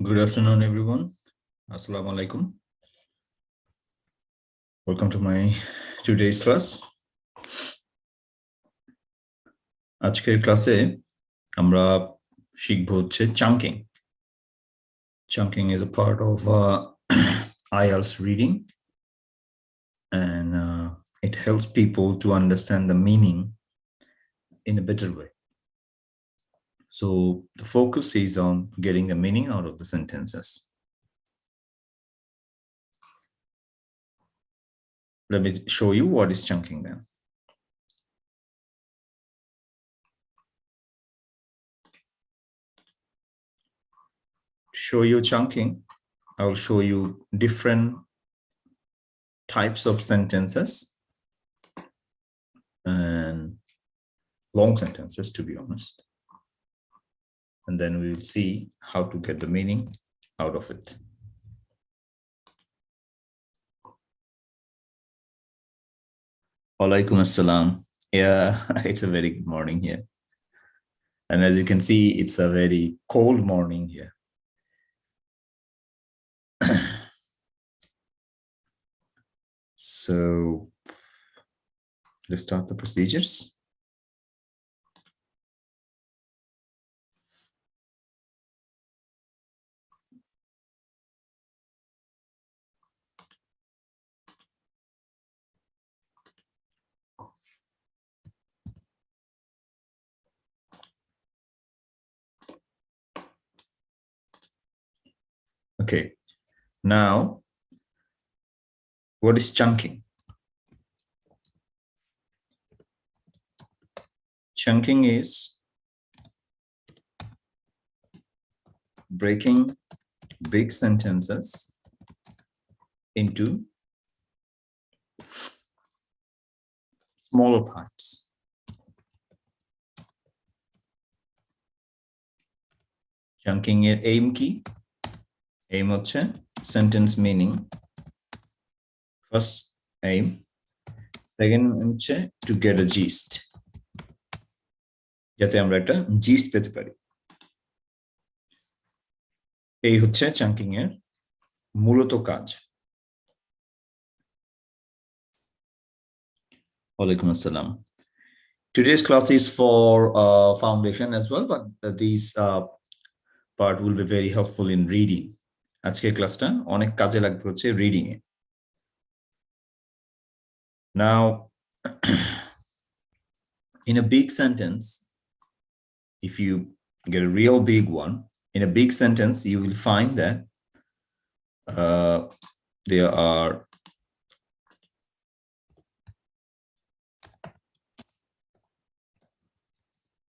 Good afternoon, everyone. Assalamu alaikum. Welcome to my today's class. আজকের ক্লাসে আমরা শিখব হচ্ছে chunking. Chunking is a part of IELTS reading, and it helps people to understand the meaning in a better way. So the focus is on getting the meaning out of the sentences. Let me show you what is chunking then. Show you chunking, I will show you different types of sentences and long sentences, to be honest. And then we will see how to get the meaning out of it. Walaikum assalam. Yeah, it's a very good morning here. And as you can see, it's a very cold morning here. So let's start the procedures. Okay, now what is chunking? Chunking is breaking big sentences into smaller parts. Chunking এর aim কি? Aim হচ্ছে sentence meaning. First aim. Second হচ্ছে to get a gist. যাতে আমরা একটা gist পেতে পারি। এই হচ্ছে chunking এর মূলত কাজ। Walaikum assalam. Today's class is for foundation as well, but these part will be very helpful in reading. আজকের ক্লাসটা অনেক কাজে লাগবে হচ্ছে reading A. Now, in a big sentence, if you get a real big one, in a big sentence, you will find that there are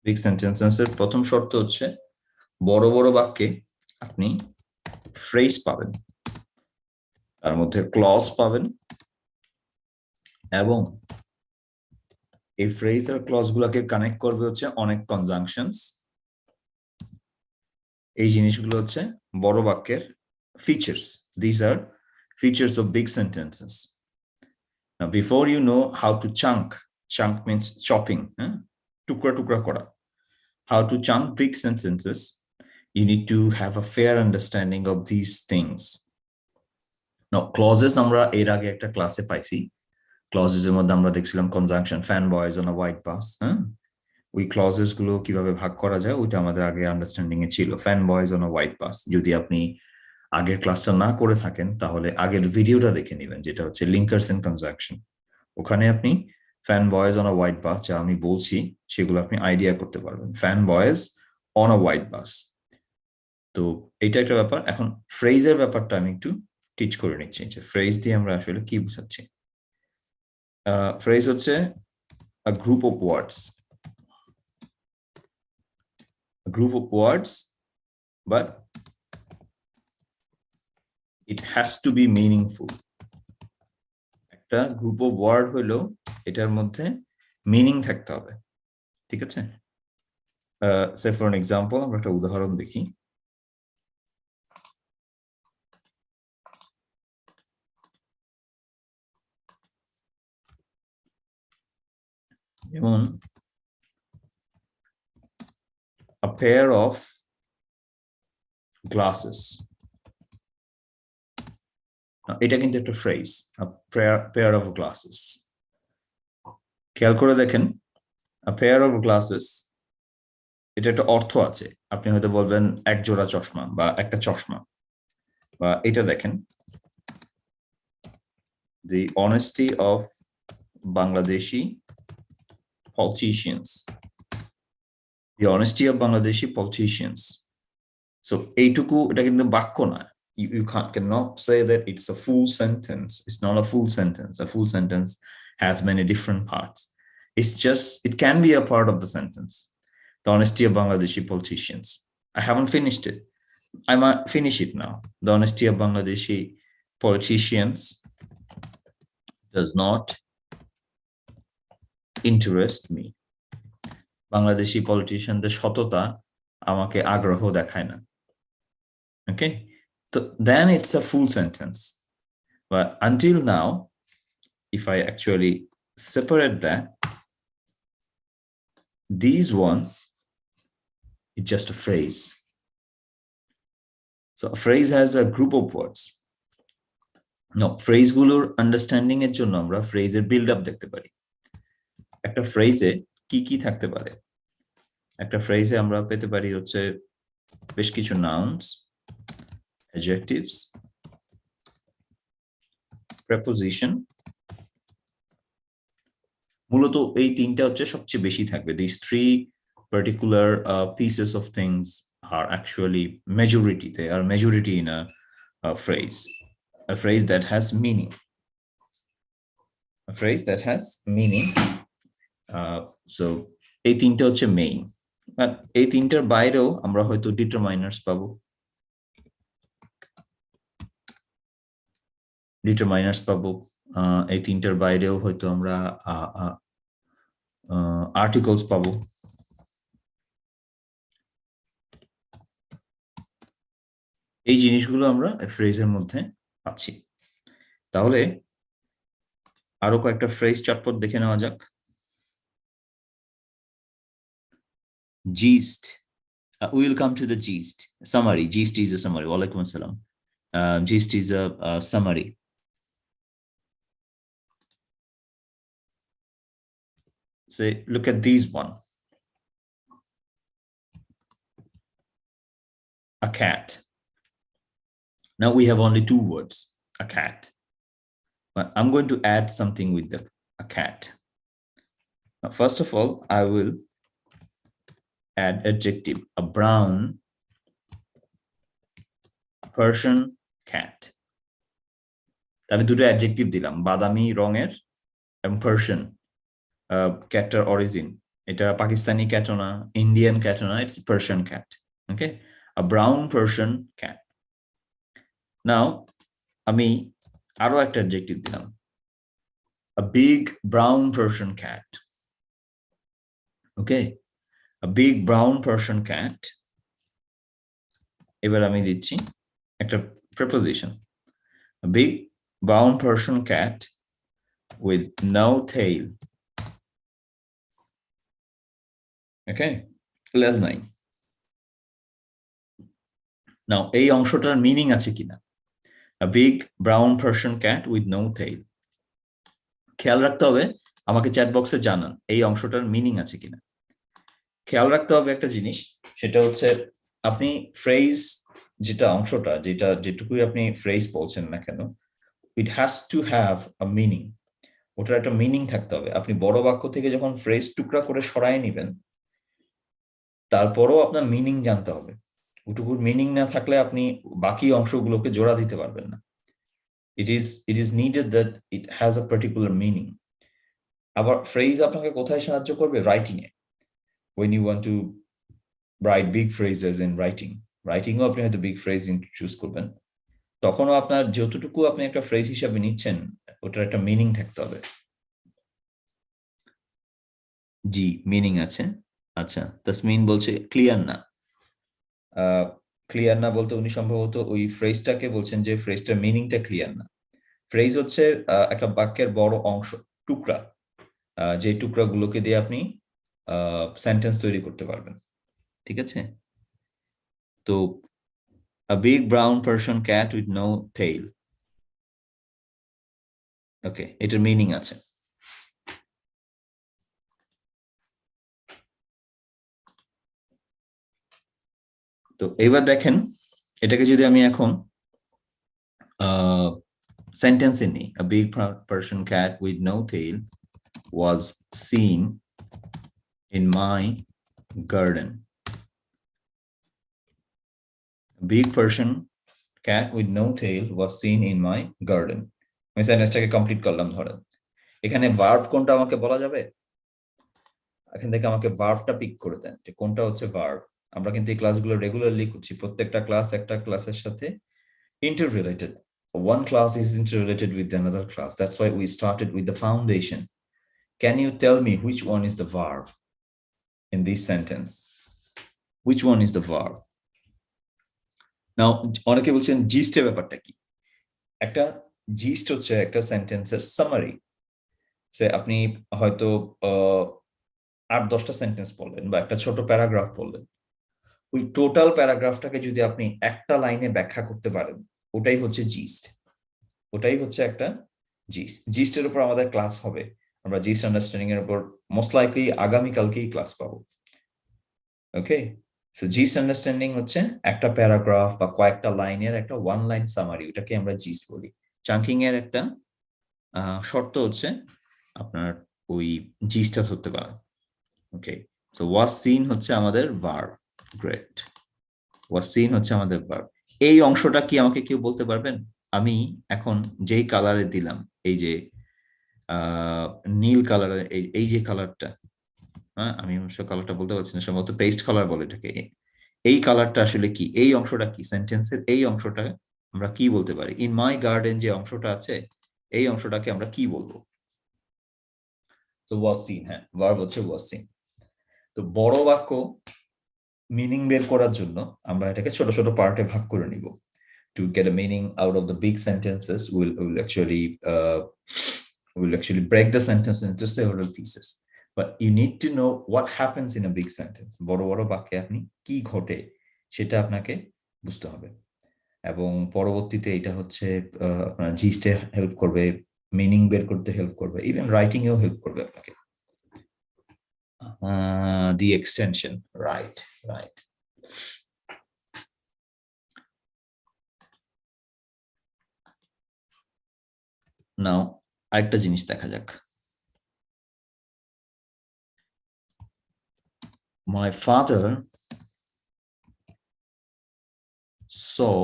big sentences এর প্রথম শর্ত হচ্ছে বড় বড় বাক্যে আপনি phrase পাবেন, তার মধ্যে clause পাবেন, এবং এই phrase আর clause গুলোকে কানেক্ট করবে হচ্ছে অনেক conjunctions। এই জিনিসগুলো হচ্ছে বড় বাক্যের features. These are features of big sentences. Now, before you know how to chunk means chopping, টুকরা টুকরা করা, how to chunk big sentences, you need to have a fair understanding of these things. Now, clauses আমরা এর আগে একটা ক্লাসে পাইছি। clauses এর মধ্যে আমরা দেখছিলাম conjunction, fanboys on a white bus, ওই clauses গুলো কিভাবে ভাগ করা যায় ওইটা আমাদের আগে আন্ডারস্ট্যান্ডিং এ ছিল। fanboys on a white bus, যদি আপনি আগের ক্লাসটা না করে থাকেন তাহলে আগের ভিডিওটা দেখে নেবেন, যেটা হচ্ছে linkers and conjunction। ওখানে আপনি fanboys on a white bus যা আমি বলছি সেগুলো আপনি আইডিয়া করতে পারবেন। fanboys on a white bus, তো এটা একটা ব্যাপার। এখন ফ্রেজের ব্যাপারটা আমি একটু টিচ করে নিচ্ছি যে ফ্রেজ দিয়ে আমরা আসলে কি বোঝাচ্ছি। ফ্রেজ হচ্ছে a group of words, but it has to be meaningful. একটা গ্রুপ অফ ওয়ার্ড হলো এটার মধ্যে মিনিং থাকতে হবে, ঠিক আছে? সে ফর এন এক্সাম্পল আমরা একটা উদাহরণ দেখি। যেমন a pair of glasses. এটা কিন্তু একটা ফ্রেজ, pair of glasses. খেয়াল করে দেখেন, a pair of glasses, এটা একটা অর্থ আছে। আপনি হয়তো বলবেন এক জোড়া চশমা বা একটা চশমা, বা এটা দেখেন, the honesty of Bangladeshi politicians, the honesty of Bangladeshi politicians. So এইটুকু, এটা কিন্তু বাক্য না। You cannot say that it's a full sentence. It's not a full sentence. A full sentence has many different parts. It's just, it can be a part of the sentence. The honesty of Bangladeshi politicians. I haven't finished it. I might finish it now. The honesty of Bangladeshi politicians does not interest me. Bangladeshi politicianদের সততা আমাকে আগ্রহ দেখায় না। Okay, so then it's a full sentence. But until now, if I actually separate that, these one is just a phrase. So a phrase has a group of words. No, phrase গুলোর understanding এর জন্য আমরা phrase এর build up দেখতে পারি। একটা phrase এ কি কি থাকতে পারে? একটা phrase এ আমরা পেতে পারি হচ্ছে বেশ কিছু nouns, adjectives, preposition. মূলত এই তিনটা হচ্ছে সবচেয়ে বেশি থাকবে। These three particular pieces of things are actually majority. They are majority in a phrase that has meaning. A phrase that has meaning. So এই তিনটা হচ্ছে main. But এই তিনটার বাইরেও আমরা হয়তো determiners পাবো। Determiners পাবো। এই তিনটার বাইরেও হয়তো আমরা articles পাবো। এই জিনিসগুলো আমরা ফ্রেজের মধ্যে পাচ্ছি। তাহলে আরো কয়েকটা ফ্রেজ চটপট দেখে নেওয়া যাক। Gist. We will come to the gist. Summary. Gist is a summary. Walaikum assalam. Gist is a summary. Say, look at these one. A cat. Now we have only two words, a cat. But I'm going to add something with a cat. Now, first of all, I will add adjective, a brown Persian cat. আমি দুটো adjective দিলাম, বাদামি রঙের এবং Persian. ক্যাটটার origin, এটা পাকিস্তানি ক্যাটও না, Indian ক্যাটও না, it's Persian cat. Okay, a brown Persian cat. Now আমি আরো একটা অ্যাডজেক্টিভ দিলাম, a big brown Persian cat. Okay, a big brown Persian cat. এবার আমি দিচ্ছি একটা preposition, a big brown Persian cat with no tail. Okay, less 9. Now এই অংশটার মিনিং আছে কিনা? A big brown Persian cat with no tail. খেয়াল রাখতে হবে, আমাকে চ্যাট বক্সে জানান এই অংশটার মিনিং আছে কিনা। খেয়াল রাখতে হবে একটা জিনিস, সেটা হচ্ছে আপনি ফ্রেজ যেটা অংশটা, যেটুকুই আপনি ফ্রেজ বলছেন না কেন, it has to have a meaning. ওটার একটা মিনিং থাকতে হবে। আপনি বড় বাক্য থেকে যখন ফ্রেজ টুকরা করে সরায় নিবেন, তারপরও আপনার মিনিং জানতে হবে। ওটুকুর মিনিং না থাকলে আপনি বাকি অংশগুলোকে জোড়া দিতে পারবেন না। It is needed that it has a particular meaning. আবার ফ্রেজ আপনাকে কোথায় সাহায্য করবে? Writing A. When you want to write big phrases in writing ও আপনি হয়তো big phrase চুজ করবেন, তখনও আপনার যতটুকু আপনি একটা ফ্রেজ হিসাবে নিচ্ছেন ওটার একটা মিনিং থাকতে হবে। জি, মিনিং আছে। আচ্ছা, তাসমিন বলছে ক্লিয়ার না। ক্লিয়ার না বলতে উনি সম্ভবত ওই ফ্রেজটাকে বলছেন যে ফ্রেজটার মিনিংটা ক্লিয়ার না। ফ্রেজ হচ্ছে একটা বাক্যের বড় অংশ, টুকরা, যে টুকরাগুলোকে দিয়ে আপনি সেন্টেন্স তৈরি করতে পারবেন। ঠিক আছে, তো A big brown Persian cat with no tail. Okay, এটার মিনিং আছে। তো এবার দেখেন এটাকে যদি আমি এখন সেন্টেন্সে নিই, a big Persian cat with no tail was seen in my garden. A big Persian cat with no tail was seen in my garden. আমি সেন্টেন্সটাকে কমপ্লিট করলাম। ধরেন এখানে ভার্ব কোনটা আমাকে বলা যাবে, এখান থেকে আমাকে ভার্বটা পিক করে দেন যে কোনটা হচ্ছে ভার্ব। আমরা কিন্তু এই ক্লাসগুলো রেগুলারলি করছি, প্রত্যেকটা ক্লাস একটা ক্লাসের সাথে interrelated. One class is interrelated with another class. That's why we started with the foundation. Can you tell me which one is the verb in this sentence? Which one is the verb? Now, অনেকে বলছেন gist এর ব্যাপারটা কি? একটা gist হচ্ছে একটা সেন্টেন্সের summary. সে আপনি হয়তো 8-10টা সেন্টেন্স পড়লেন বা একটা ছোট প্যারাগ্রাফ পড়লেন, ওই টোটাল প্যারাগ্রাফটাকে যদি আপনি একটা লাইনে ব্যাখ্যা করতে পারেন, ওটাই হচ্ছে জিস্ট। ওটাই হচ্ছে একটা জিস্ট। জিস্টের উপর আমাদের ক্লাস হবে, আমরা জিস্ট আন্ডারস্ট্যান্ডিং এর উপর মোস্ট লাইকলি আগামীকালকেই ক্লাস পাবো। ওকে, সো জিস্ট আন্ডারস্ট্যান্ডিং হচ্ছে একটা প্যারাগ্রাফ বা কয়েকটা লাইনের একটা ওয়ান লাইন সামারি, ওটাকে আমরা জিস্ট বলি। চাঙ্কিং এর একটা শর্ত হচ্ছে আপনার ওই জিস্টটা ধরতে পারে। ওকে, সো ওয়াজ সিন হচ্ছে আমাদের ভার্ব। গ্রেট, ওয়াজ সিন হচ্ছে আমাদের ভার্ব। এই অংশটা কি আমাকে কেউ বলতে পারবেন? আমি এখন যেই কালারে দিলাম, এই যে নীল কালারের এই যে কালারটা, হ্যাঁ আমি অবশ্য কালারটা বলতে পারছি না, সম্ভবত পেস্ট কালার বলে এটাকে। এই কালারটা আসলে কি? এই অংশটা কি? সেন্টেন্সের এই অংশটা আমরা কি বলতে পারি? ইন মাই গার্ডেন যে অংশটা আছে, এই অংশটাকে আমরা কি বলবো? তো ওয়াজ সিন, হ্যাঁ ভার্ব হচ্ছে ওয়াজ সিন। তো বড় বাক্য মিনিং বের করার জন্য আমরা এটাকে ছোট ছোট পার্টে ভাগ করে নিব। To get a meaning out of the big sentences, we'll actually break the sentence into several pieces. But you need to know what happens in a big sentence. বড় বড় বাক্যে আপনি কি ঘটে সেটা আপনাকে বুঝতে হবে, এবং পরবর্তীতে এটা হচ্ছে আপনার জিস্টে হেল্প করবে, মিনিং বের করতে হেল্প করবে, ইভেন রাইটিং এও হেল্প করবে আপনাকে। The extension, right. নাও আরেকটা জিনিস দেখা যাক। My father saw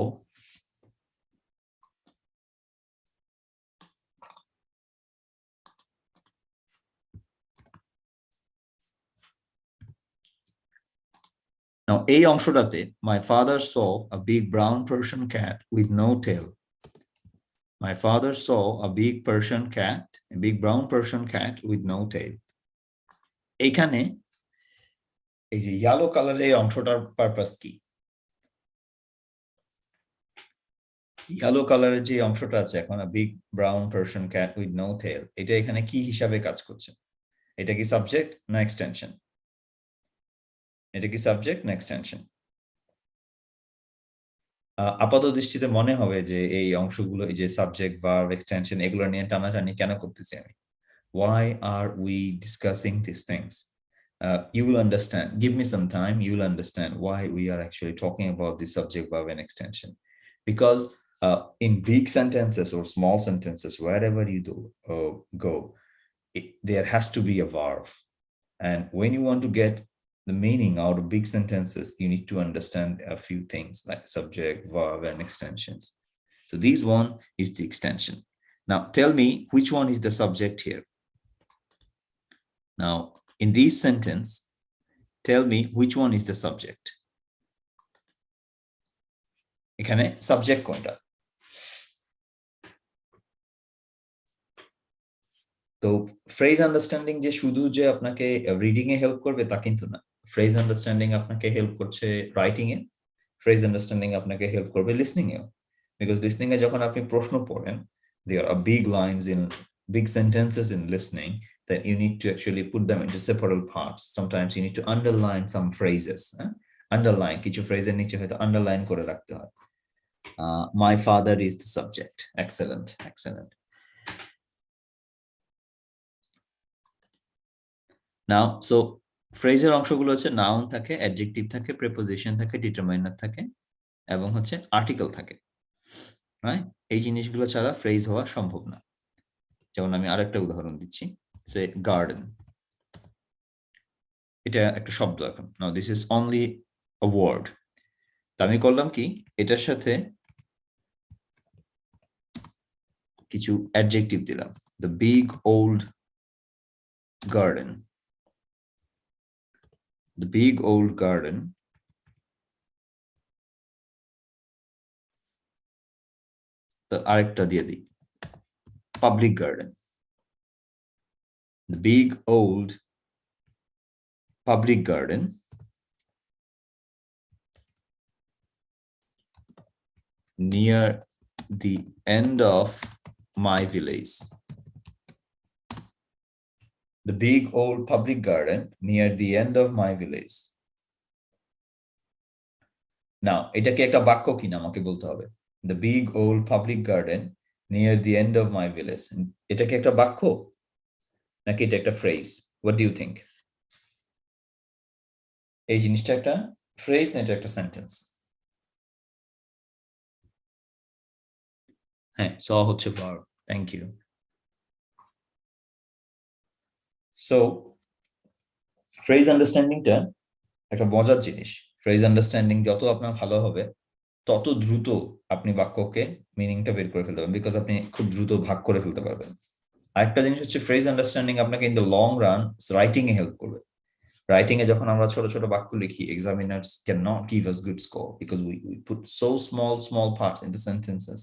now এই অংশটাতে my father saw a big brown Persian cat with no tail. My father saw a big brown Persian cat with no tail. এইখানে এই যে ইয়েলো কালারের এই অংশটার পারপাস কি? ইয়েলো কালারের যে অংশটা আছে এখন, a big brown Persian cat with no tail, এটা এখানে কি হিসাবে কাজ করছে? এটা কি সাবজেক্ট না এক্সটেনশন? এটা কি সাবজেক্ট না এক্সটেনশন? আপাত দৃষ্টিতে মনে হবে যে এই অংশগুলো, এই যে সাবজেক্ট ভার্ব এক্সটেনশন, এগুলো নিয়ে টানাটানি কেন করতেছি আমি? Why are we discussing these things? You will understand. Give me some time. You will understand why we are actually talking about the subject, verb, and extension. Because in big sentences or small sentences, wherever you go, there has to be a verb. And when you want to get the meaning out of big sentences, you need to understand a few things like subject, verb, and extensions. So this one is the extension. Now tell me which one is the subject here. Now in this sentence, tell me which one is the subject. এখানে subject কোনটা? তো phrase understanding যে শুধু যে আপনাকে reading a help করবে তা কিন্তু না। ফ্রেজ আন্ডারস্ট্যান্ডিং আপনাকে হেল্প করছে রাইটিং এ, ফ্রেজ আন্ডারস্ট্যান্ডিং আপনাকে হেল্প করবে লিসনিং এও। বিকজ লিসনিং এ যখন আপনি প্রশ্ন পড়েন, there are big lines in big sentences in listening that you need to actually put them into separate parts. Sometimes you need to underline some phrases. Underline কিছু ফ্রেজের নিচে হয়তো underline করে রাখতে হয়। My father is the subject. Excellent, excellent. Now, so ফ্রেজের অংশগুলো হচ্ছে noun থাকে, adjective থাকে, প্রিপোজিশন থাকে, ডিটারমাইনার থাকে এবং হচ্ছে আর্টিকেল থাকে, রাইট? এই জিনিসগুলো ছাড়া ফ্রেজ হওয়া সম্ভব না। যেমন আমি আরেকটা উদাহরণ দিচ্ছি, সে গার্ডেন, এটা একটা শব্দ এখন। Now this is only a word. তা আমি করলাম কি, এটার সাথে কিছু অ্যাডজেক্টিভ দিলাম, the big old garden, the big old garden. তো আরেকটা দিয়ে দিই, public garden, the big old public garden near the end of my village. The big old public garden near the end of my village. Now, এটা কি একটা বাক্য কিনা আমাকে বলতে হবে। The big old public garden near the end of my village. এটা কি একটা বাক্য নাকি এটা একটা phrase? What do you think? এই জিনিসটা একটা ফ্রেজ না এটা একটা সেন্টেন্স? হ্যাঁ, স হচ্ছে verb. Thank you. So phrase আন্ডারস্ট্যান্ডিংটা একটা মজার জিনিস। ফ্রেজ আন্ডারস্ট্যান্ডিং যত আপনার ভালো হবে তত দ্রুত আপনি বাক্যকে মিনিংটা বের করে ফেলতে পারবেন, বিকজ আপনি খুব দ্রুত ভাগ করে ফেলতে পারবেন। আরেকটা জিনিস হচ্ছে ফ্রেজ আন্ডারস্ট্যান্ডিং আপনাকে in the long run writing A help করবে। রাইটিং এ যখন আমরা ছোট ছোট বাক্য লিখি, examiners can not give us good score because we put so small parts in the sentences.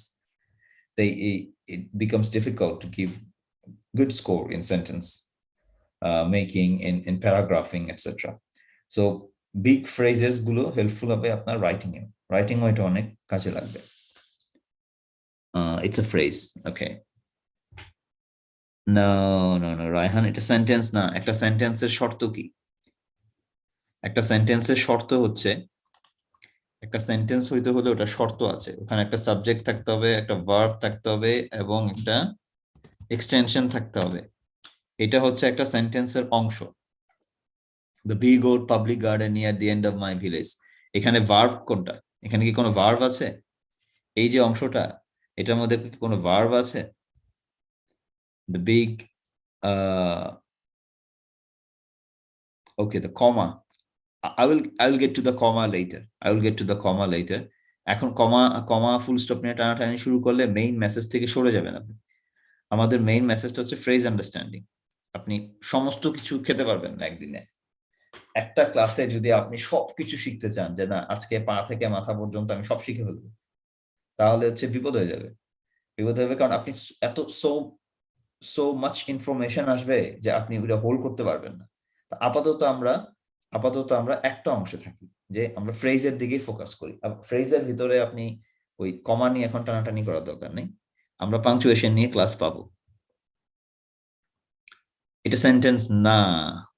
It becomes difficult to give good score in sentence making, in paragraphing, etc. So big phrases গুলো helpful হবে আপনার writing এটা অনেক কাজে লাগবে। It's a phrase, okay. No, Raihan, এটা sentence না। একটা সেন্টেন্সের শর্ত কি? একটা সেন্টেন্সের শর্ত হচ্ছে, একটা সেন্টেন্স হইতে হলে ওটা শর্ত আছে, ওখানে একটা সাবজেক্ট থাকতে হবে, একটা ভার্ব থাকতে হবে এবং একটা এক্সটেনশন থাকতে হবে। এটা হচ্ছে একটা সেন্টেন্সের অংশ। The big old public garden near the end of my village. এখানে ভার্ব কোনটা? এখানে কি কোনো ভার্ব আছে? এই যে অংশটা, এটার মধ্যে কি কোনো ভার্ব আছে? The big okay, the comma. I will get to the comma later. এখন কমা ফুল স্টপ নিয়ে টানাটানি শুরু করলে মেইন মেসেজ থেকে সরে যাবেন আপনি। আমাদের মেইন মেসেজটা হচ্ছে ফ্রেজ আন্ডারস্ট্যান্ডিং। আপনি সমস্ত কিছু খেতে পারবেন না একদিনে। একটা ক্লাসে যদি আপনি সবকিছু শিখতে চান, যে না আজকে পা থেকে মাথা পর্যন্ত আমি সব শিখে ফেলবো, তাহলে হচ্ছে বিপদ হয়ে যাবে। কারণ আপনি এত সো মাচ ইনফরমেশন আসবে যে আপনি ওটা হোল্ড করতে পারবেন না। আপাতত আমরা একটা অংশে থাকি, যে আমরা ফ্রেজের দিকেই ফোকাস করি। ফ্রেজের ভিতরে আপনি ওই কমা নিয়ে এখন টানাটানি করার দরকার নেই, আমরা পাংচুয়েশন নিয়ে ক্লাস পাবো। এটা সেন্টেন্স না।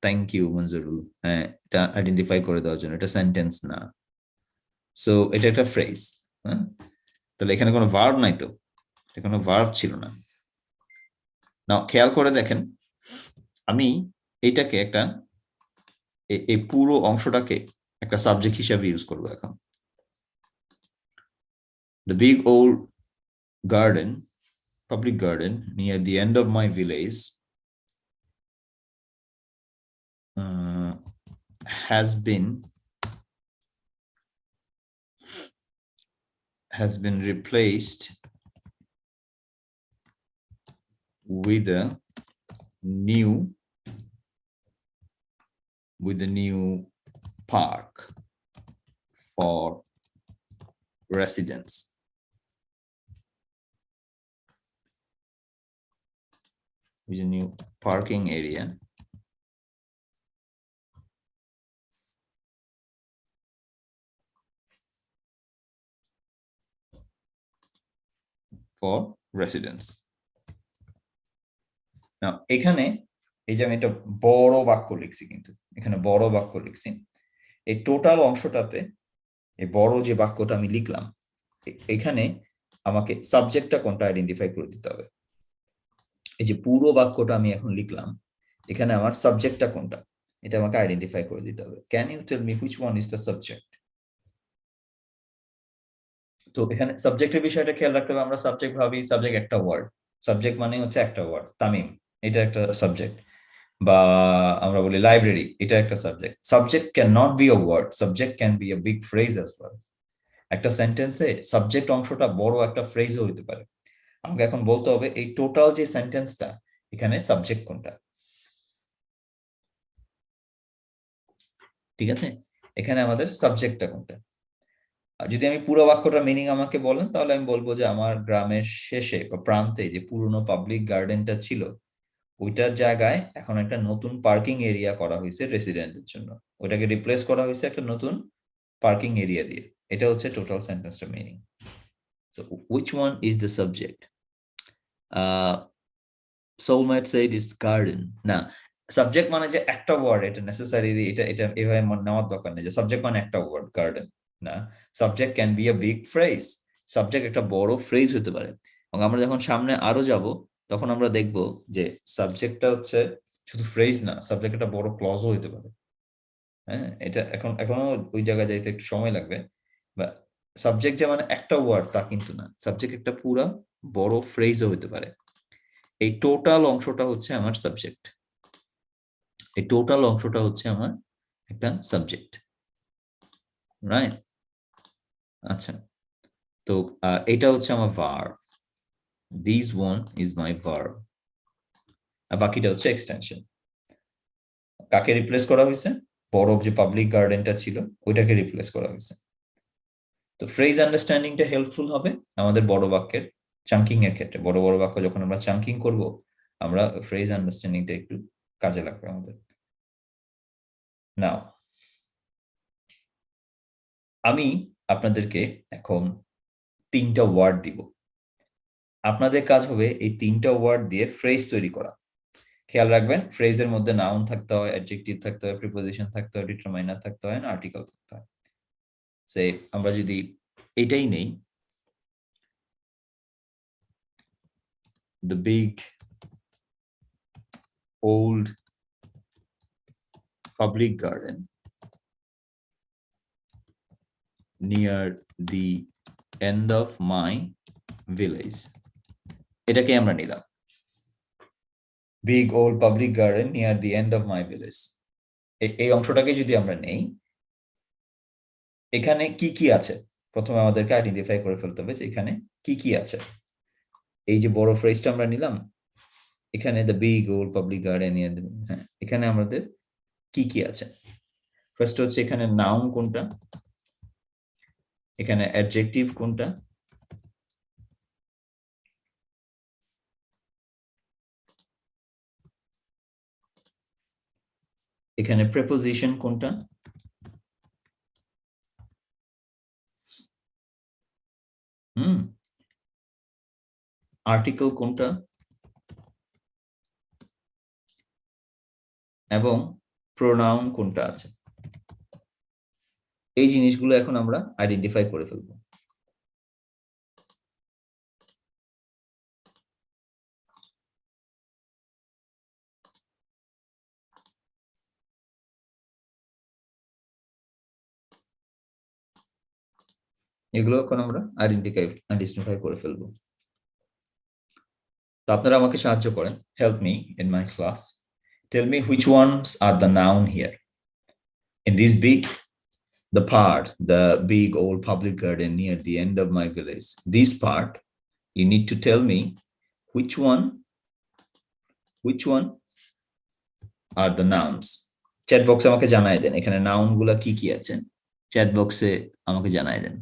থ্যাংক ইউ মঞ্জুরুল, হ্যাঁ, এটা আইডেন্টিফাই করে দেওয়ার জন্য। এটা সেন্টেন্স না, সো এটা একটা ফ্রেজ। হ্যাঁ, তাহলে এখানে কোনো ভার্ব নাই, তো কোনো ভার্ব ছিল না। নাও খেয়াল করে দেখেন, আমি এইটাকে একটা, এই পুরো অংশটাকে একটা সাবজেক্ট হিসেবে ইউজ করবো এখন। The big old garden, public garden near the end of my village has been replaced with a new park for residents. With a new parking area for residents. Now এখানে এই যে আমি একটা বড় বাক্য লিখছি, কিন্তু এখানে বড় বাক্য লিখছি, এই টোটাল অংশটাতে এই বড় যে বাক্যটা আমি লিখলাম, এখানে আমাকে সাবজেক্টটা কোনটা আইডেন্টিফাই করে দিতে হবে। এই যে পুরো বাক্যটা আমি এখন লিখলাম, এখানে আমার সাবজেক্টটা কোনটা এটা আমাকে আইডেন্টিফাই করে দিতে হবে। Can you tell me which one is the subject? তো এখানে সাবজেক্টের বিষয়টা খেয়াল রাখতে হবে। আমরা সাবজেক্ট ভাবি সাবজেক্ট একটা ওয়ার্ড, সাবজেক্ট মানে হচ্ছে একটা ওয়ার্ড, তামিম এটা একটা সাবজেক্ট, বা আমরা বলি লাইব্রেরি এটা একটা subject. Subject can not be a word, subject can be a big phrase as well. একটা সেন্টেন্সে সাবজেক্ট অংশটা বড় একটা ফ্রেজও হতে পারে। আমাকে এখন বলতে হবে এই টোটাল যে সেন্টেন্সটা এখানে সাবজেক্ট কোনটা। ঠিক আছে, এখানে আমাদের সাবজেক্টটা কোনটা। যদি আমি পুরো বাক্যটার মিনিং আমাকে বলেন তাহলে আমি বলবো যে আমার গ্রামের শেষে বা প্রান্তে যে পুরনো পাবলিক গার্ডেনটা ছিল ওইটার জায়গায় এখন একটা নতুন পার্কিং এরিয়া করা হয়েছে রেসিডেন্টের জন্য, ওইটাকে রিপ্লেস করা হয়েছে একটা নতুন পার্কিং এরিয়া দিয়ে। এটা হচ্ছে টোটাল সেন্টেন্সটার meaning. So which one is the subject? soulmate said it's garden না, সাবজেক্ট মানে যে একটা ওয়ার্ড এটা নেসেসারিলি এটা এটা এভাবে নেওয়ার দরকার নেই যে সাবজেক্ট মানে একটা ওয়ার্ড গার্ডেন না। Subject can be a big phrase, subject একটা বড় ফ্রেজ হতে পারে। এবং আমরা যখন সামনে আরো যাব তখন আমরা দেখব যে সাবজেক্টটা হচ্ছে শুধু ফ্রেজ না, সাবজেক্ট একটা বড় ক্লজও হতে পারে। হ্যাঁ, এটা এখনো ওই জায়গায় যাইতে একটু সময় লাগবে। বা সাবজেক্ট যে মানে একটা ওয়ার্ড তা কিন্তু না, সাবজেক্ট একটা পুরা বড় ফ্রেজও হতে পারে। এই টোটাল অংশটা হচ্ছে আমার সাবজেক্ট, এই টোটাল অংশটা হচ্ছে আমার একটা সাবজেক্ট, রাইট? আচ্ছা, তো এটা হচ্ছে আমার verb, this one is my verb. আর বাকিটা হচ্ছে এক্সটেনশন। কাকে রিপ্লেস করা হয়েছে? বড় যে পাবলিক গার্ডেনটা ছিল ওইটাকে রিপ্লেস করা হয়েছে। তো ফ্রেজ আন্ডারস্ট্যান্ডিংটা হেল্পফুল হবে আমাদের বড় বাক্যের চাঙ্কিং এর ক্ষেত্রে। বড় বড় বাক্য যখন আমরা চাঙ্কিং করব আমরা ফ্রেজ আন্ডারস্ট্যান্ডিংটা একটু কাজে লাগবে আমাদের। নাও আমি আপনাদেরকে এখন 3টা ওয়ার্ড দিব, আপনাদের কাজ হবে এই 3টা ওয়ার্ড দিয়ে ফ্রেজ তৈরি করা। খেয়াল রাখবেন ফ্রেজের মধ্যে নাউন থাকতে হয়, অ্যাডজেক্টিভ থাকতে হয়, প্রিপোজিশন থাকতে হয়, ডিটারমাইনার থাকতে হয়, আর্টিকেল থাকতে হয়। সে আমরা যদি এটাই নেই, the big old public garden near the end of my village, এটাকে আমরা নিলাম big old public garden near the end of my village। এই অংশটাকে যদি আমরা নেই, এখানে কি কি আছে প্রথমে আমাদেরকে আইডেন্টিফাই করে ফেলতে হবে যে এখানে কি কি আছে। এই যে বড় ফ্রেজটা আমরা নিলাম, এখানে the big old public garden, হ্যাঁ এখানে আমাদের কি কি আছে। ফার্স্ট হচ্ছে এখানে নাউন কোনটা, এখানে অ্যাডজেক্টিভ কোনটা, এখানে প্রেপোজিশন কোনটা, আর্টিকেল কোনটা, এবং প্রোনাউন কোনটা আছে। এই জিনিসগুলো এখন আমরা আইডেন্টিফাই করে ফেলবো। এগুলো এখন আমরা আইডেন্টিফাই করে ফেলবো। তো আপনারা আমাকে সাহায্য করেন, help me in my class, tell me which ones are the noun here in this big, the part, the big old public garden near the end of my village. This part, you need to tell me which one are the nouns. Chat box আমাকে জানায় দেন এখানে noun গুলা কি কি আছে, chat বক্সে আমাকে জানায় দেন।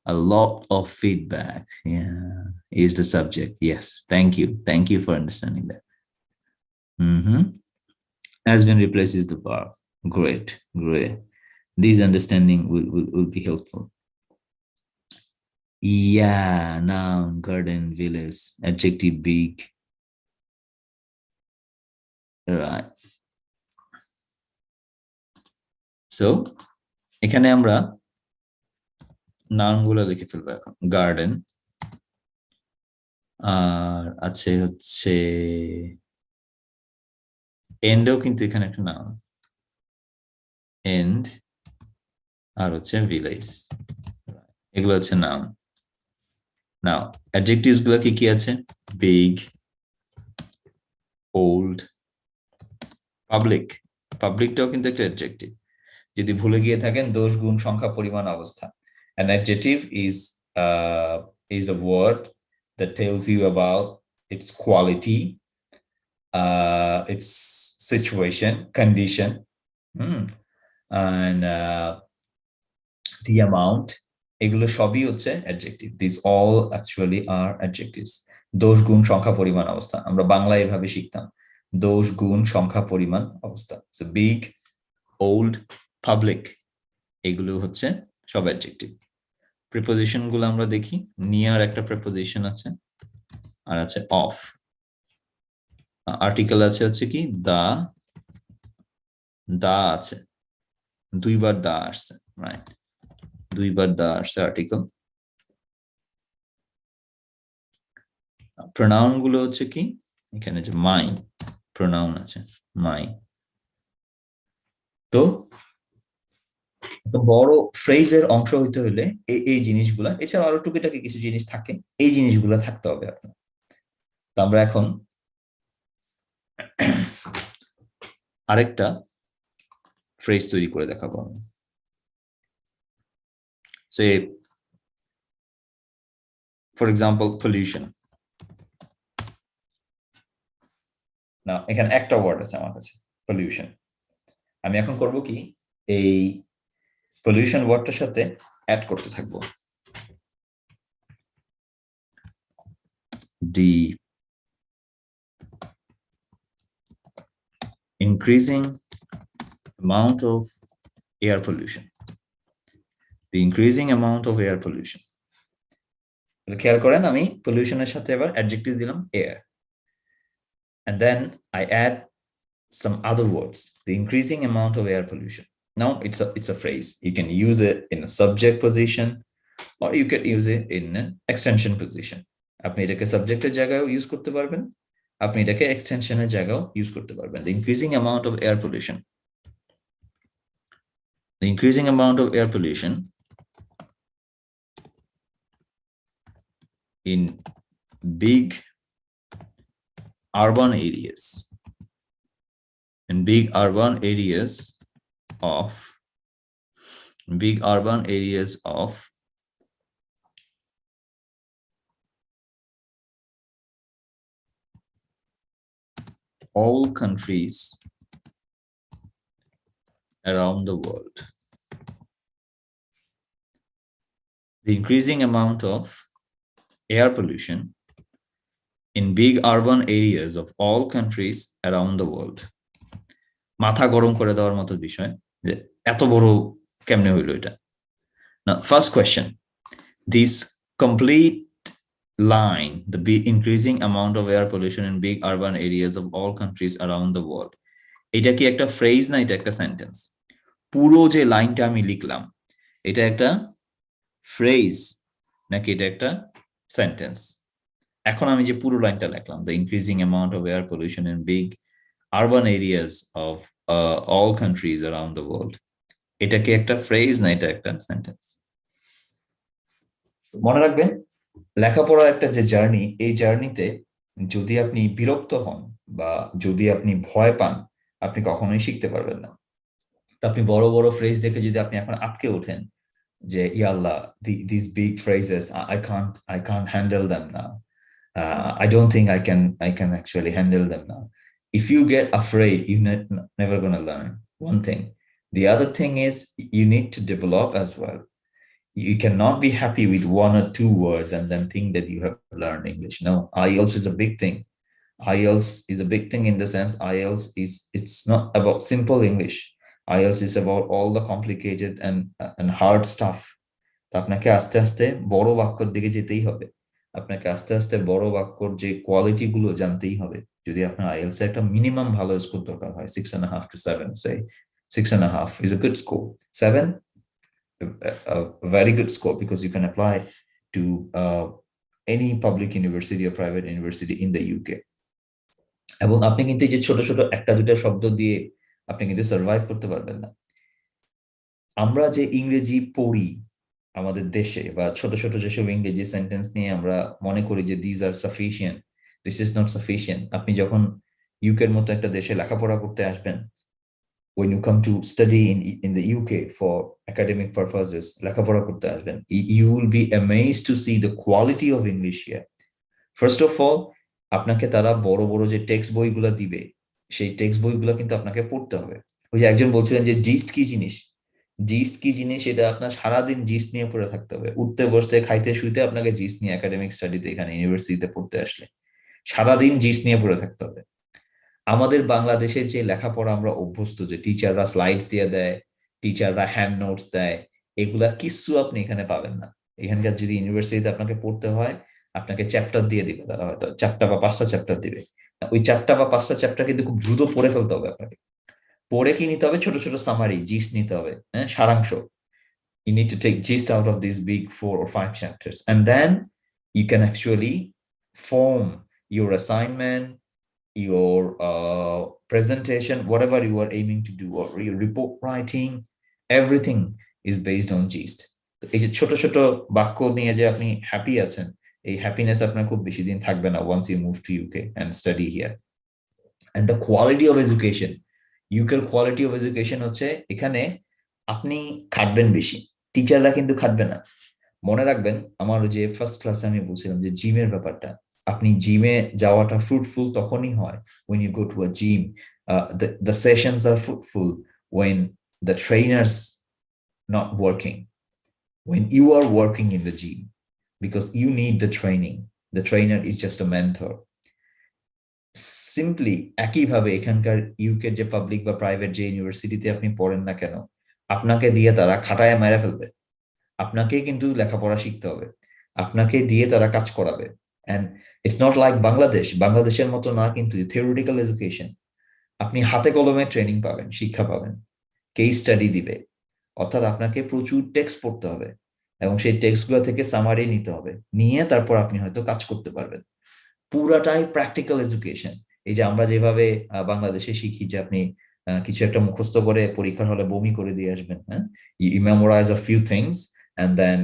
A lot of feedback, yeah, is the subject. Yes, thank you for understanding that. Has been replaces the verb. Great. This understanding will be helpful. Yeah, noun, garden, village, adjective, big. Right. So, এখানে আমরা নামগুলো লিখে ফেলবো এখন। Garden, আর আছে হচ্ছে এন্ডও, কিন্তু এখানে একটা নাম, এন্ড, আর হচ্ছে ভিলেজ, এগুলো হচ্ছে নাম। নাও অ্যাডজেক্টিভস গুলো কি কি আছে? Big, old, public. পাবলিকটাও কিন্তু একটা অ্যাডজেক্টিভ, যদি ভুলে গিয়ে থাকেন, দোষ, গুণ, সংখ্যা, পরিমাণ, অবস্থা। An adjective is a word that tells you about its quality, its situation, condition, and the amount. এগুলো সবই হচ্ছে adjective. These all actually are adjectives. দোষ, গুণ, সংখ্যা, পরিমাণ, অবস্থা আমরা বাংলায় এভাবে শিখতাম, দোষ, গুণ, সংখ্যা, পরিমাণ, অবস্থা। So big, old, public, এগুলো হচ্ছে সব অ্যাডজেক্টিভ। প্রিপোজিশন গুলো আমরা দেখি। নিয়ার একটা প্রিপোজিশন আছে, আর আছে অফ। আর্টিকেল আছে হচ্ছে কি দা, দা আছে, দুইবার দা আসছে, রাইট, দুইবার দা আসছে আর্টিকেল। প্রোনাউন গুলো হচ্ছে কি, এখানে যে মাই প্রোনাউন আছে, মাই। তো বড় ফ্রেজের অংশ হইতে হলে এই জিনিসগুলা, এছাড়া আরো টুকিটাকি কিছু জিনিস থাকে, এই জিনিসগুলো থাকতে হবে আপনার। তো আমরা এখন আরেকটা ফ্রেজ তৈরি করে দেখাবো। সে ফর এক্সাম্পল পলিউশন। না, এখানে একটা ওয়ার্ড আছে আমার কাছে, পলিউশন। আমি এখন করব কি, এই পলিউশন ওয়ার্ডটার সাথে অ্যাড করতে থাকবো the increasing amount of air pollution, the increasing amount of air pollution। খেয়াল করেন, আমি পলিউশনের সাথে এবার অ্যাডজেক্টিভ দিলাম air, and then I add some other words, the increasing amount of air pollution. Now it's a phrase. You can use it in a subject position, or you can use it in an extension position. আপনি এটাকে সাবজেক্টের জায়গায় use করতে পারবেন, আপনি এটাকে এক্সটেনশনের জায়গায় use করতে পারবেন। The increasing amount of air pollution, the increasing amount of air pollution in big urban areas, in big urban areas of all countries around the world. The increasing amount of air pollution in big urban areas of all countries around the world. মাথা গরম করে দেওয়ার মতো বিষয়, যে এত বড় কেমনে হইল এটা। Now, first question, this complete line, the increasing amount of air pollution in big urban areas of all countries around the world, এটা কি একটা ফ্রেজ না এটা একটা সেন্টেন্স? পুরো যে লাইনটা আমি লিখলাম, এটা একটা ফ্রেজ নাকি এটা একটা সেন্টেন্স? এখন আমি যে পুরো লাইনটা লিখলাম, the increasing amount of air pollution in big urban areas of all countries around the world, এটা কি একটা ফ্রেজ না এটা একটা সেন্টেন্স? মনে রাখবেন, লেখাপড়ার একটা যে জার্নি, এই জার্নিতে যদি আপনি বিরক্ত হন বা যদি আপনি ভয় পান, আপনি কখনোই শিখতে পারবেন না। তো আপনি বড় বড় ফ্রেজ দেখে যদি আপনি এখন আটকে ওঠেন যে ইয়াল্লাহ, these big phrases, I can't handle them now, I don't think I can actually handle them now. If you get afraid, you're never going to learn. One thing. The other thing is you need to develop as well. You cannot be happy with one or two words and then think that you have learned English. No, IELTS is a big thing. IELTS is a big thing in the sense IELTS it's not about simple English. IELTS is about all the complicated and hard stuff. তো আপনাকে আস্তে আস্তে বড় বাক্যর দিকে যেতেই হবে, আপনাকে আস্তে আস্তে বড় বাক্যর যে কোয়ালিটি গুলো জানতেই হবে। যদি আপনার IELTS একটা মিনিমাম ভালো স্কোর দরকার হয়, 6.5 to 7, say 6.5 is a good score. 7, a very good scope because you can apply to any public university or private university in the UK. এবং আপনি কিন্তু এই যে ছোট ছোট একটা দুটা শব্দ দিয়ে আপনি কিন্তু সার্ভাইভ করতে পারবেন না। আমরা যে ইংরেজি পড়ি আমাদের দেশে বা ছোট ছোট যেসব ইংরেজি সেন্টেন্স নিয়ে আমরা মনে করি যে this R sufficient, this is not sufficient, আপনি যখন ইউকের মতো একটা দেশে লেখাপড়া করতে আসবেন, when you come to study in the UK for academic purposes, লেখাপড়া করতে আসবেন, you will be amazed to see the quality of English here. First of all, আপনাকে তারা বড় বড় যে টেক্সট বইগুলো দিবে, সেই টেক্সট বইগুলো কিন্তু আপনাকে পড়তে হবে। ওই যে একজন বলছিলেন যে জিস্ট কি জিনিস, জিস্ট কি জিনিস, এটা আপনার সারাদিন জিস্ট নিয়ে পড়ে থাকতে হবে। উঠতে বসতে খাইতে শুইতে আপনাকে জিস্ট নিয়ে, একাডেমিক স্টাডিতে এখানে ইউনিভার্সিটিতে পড়তে আসলে সারাদিন জিস্ট নিয়ে পড়ে থাকতে হবে। আমাদের বাংলাদেশে যে লেখাপড়া আমরা অভ্যস্ত, যে টিচাররা স্লাইডস দিয়ে দেয়, টিচাররা হ্যান্ড নোটস দেয়, এগুলা কিছু আপনি এখানে পাবেন না। এখানকার যদি ইউনিভার্সিটিতে আপনাকে পড়তে হয়, আপনাকে চ্যাপ্টার দিয়ে দিবে, তারা হয়তো 4টা বা 5টা চ্যাপ্টার দিবে। ওই 4টা বা 5টা চ্যাপ্টার কিন্তু খুব দ্রুত পড়ে ফেলতে হবে আপনাকে। পড়ে কি নিতে হবে? ছোট ছোট সামারি, জিস্ট নিতে হবে, হ্যাঁ, সারাংশ। You need to take gist out of these big 4 or 5 chapters, and then you can actually form your assignment, your presentation, whatever you are aiming to do, or your report writing, everything is based on gist. এই যে ছোট ছোট বাক্য নিয়ে যে আপনি happy আছেন, এই হ্যাপিনেস আপনার খুব বেশি দিন থাকবে না once you move to UK and study here. And the quality of education, UK quality of education হচ্ছে এখানে আপনি খাটবেন বেশি, টিচাররা কিন্তু খাটবে না। মনে রাখবেন, আমার যে ফার্স্ট ক্লাসে আমি বলছিলাম যে জিমের ব্যাপারটা, আপনি জিমে যাওয়াটা ফ্রুটফুল তখনই হয় when you go to a gym. The sessions are fruitful when the trainers not working, when you are working in the gym, because you need the training. The trainer is just a mentor. Simply একইভাবে এখানকার ইউকের যে public বা private যে ইউনিভার্সিটিতে আপনি পড়েন না কেন, আপনাকে দিয়ে তারা খাটায় মেরে ফেলবে। আপনাকে কিন্তু লেখাপড়া শিখতে হবে, আপনাকে দিয়ে তারা কাজ করাবে। And it's not like Bangladesh, বাংলাদেশের মতো না কিন্তু থিওরিটিক্যাল এডুকেশন। আপনি হাতে কলমে ট্রেনিং পাবেন, শিক্ষা পাবেন, কেস স্টাডি দিবে, অর্থাৎ আপনাকে প্রচুর টেক্সট পড়তে হবে এবং সেই টেক্সটগুলো থেকে সামারি নিতে হবে, নিয়ে তারপর আপনি হয়তো কাজ করতে পারবেন। পুরাটাই প্র্যাকটিক্যাল এডুকেশন। এই যে আমরা যেভাবে বাংলাদেশে শিখি যে আপনি কিছু একটা মুখস্থ করে পরীক্ষার হলে বমি করে দিয়ে আসবেন, হ্যাঁ, you memorize a few things and then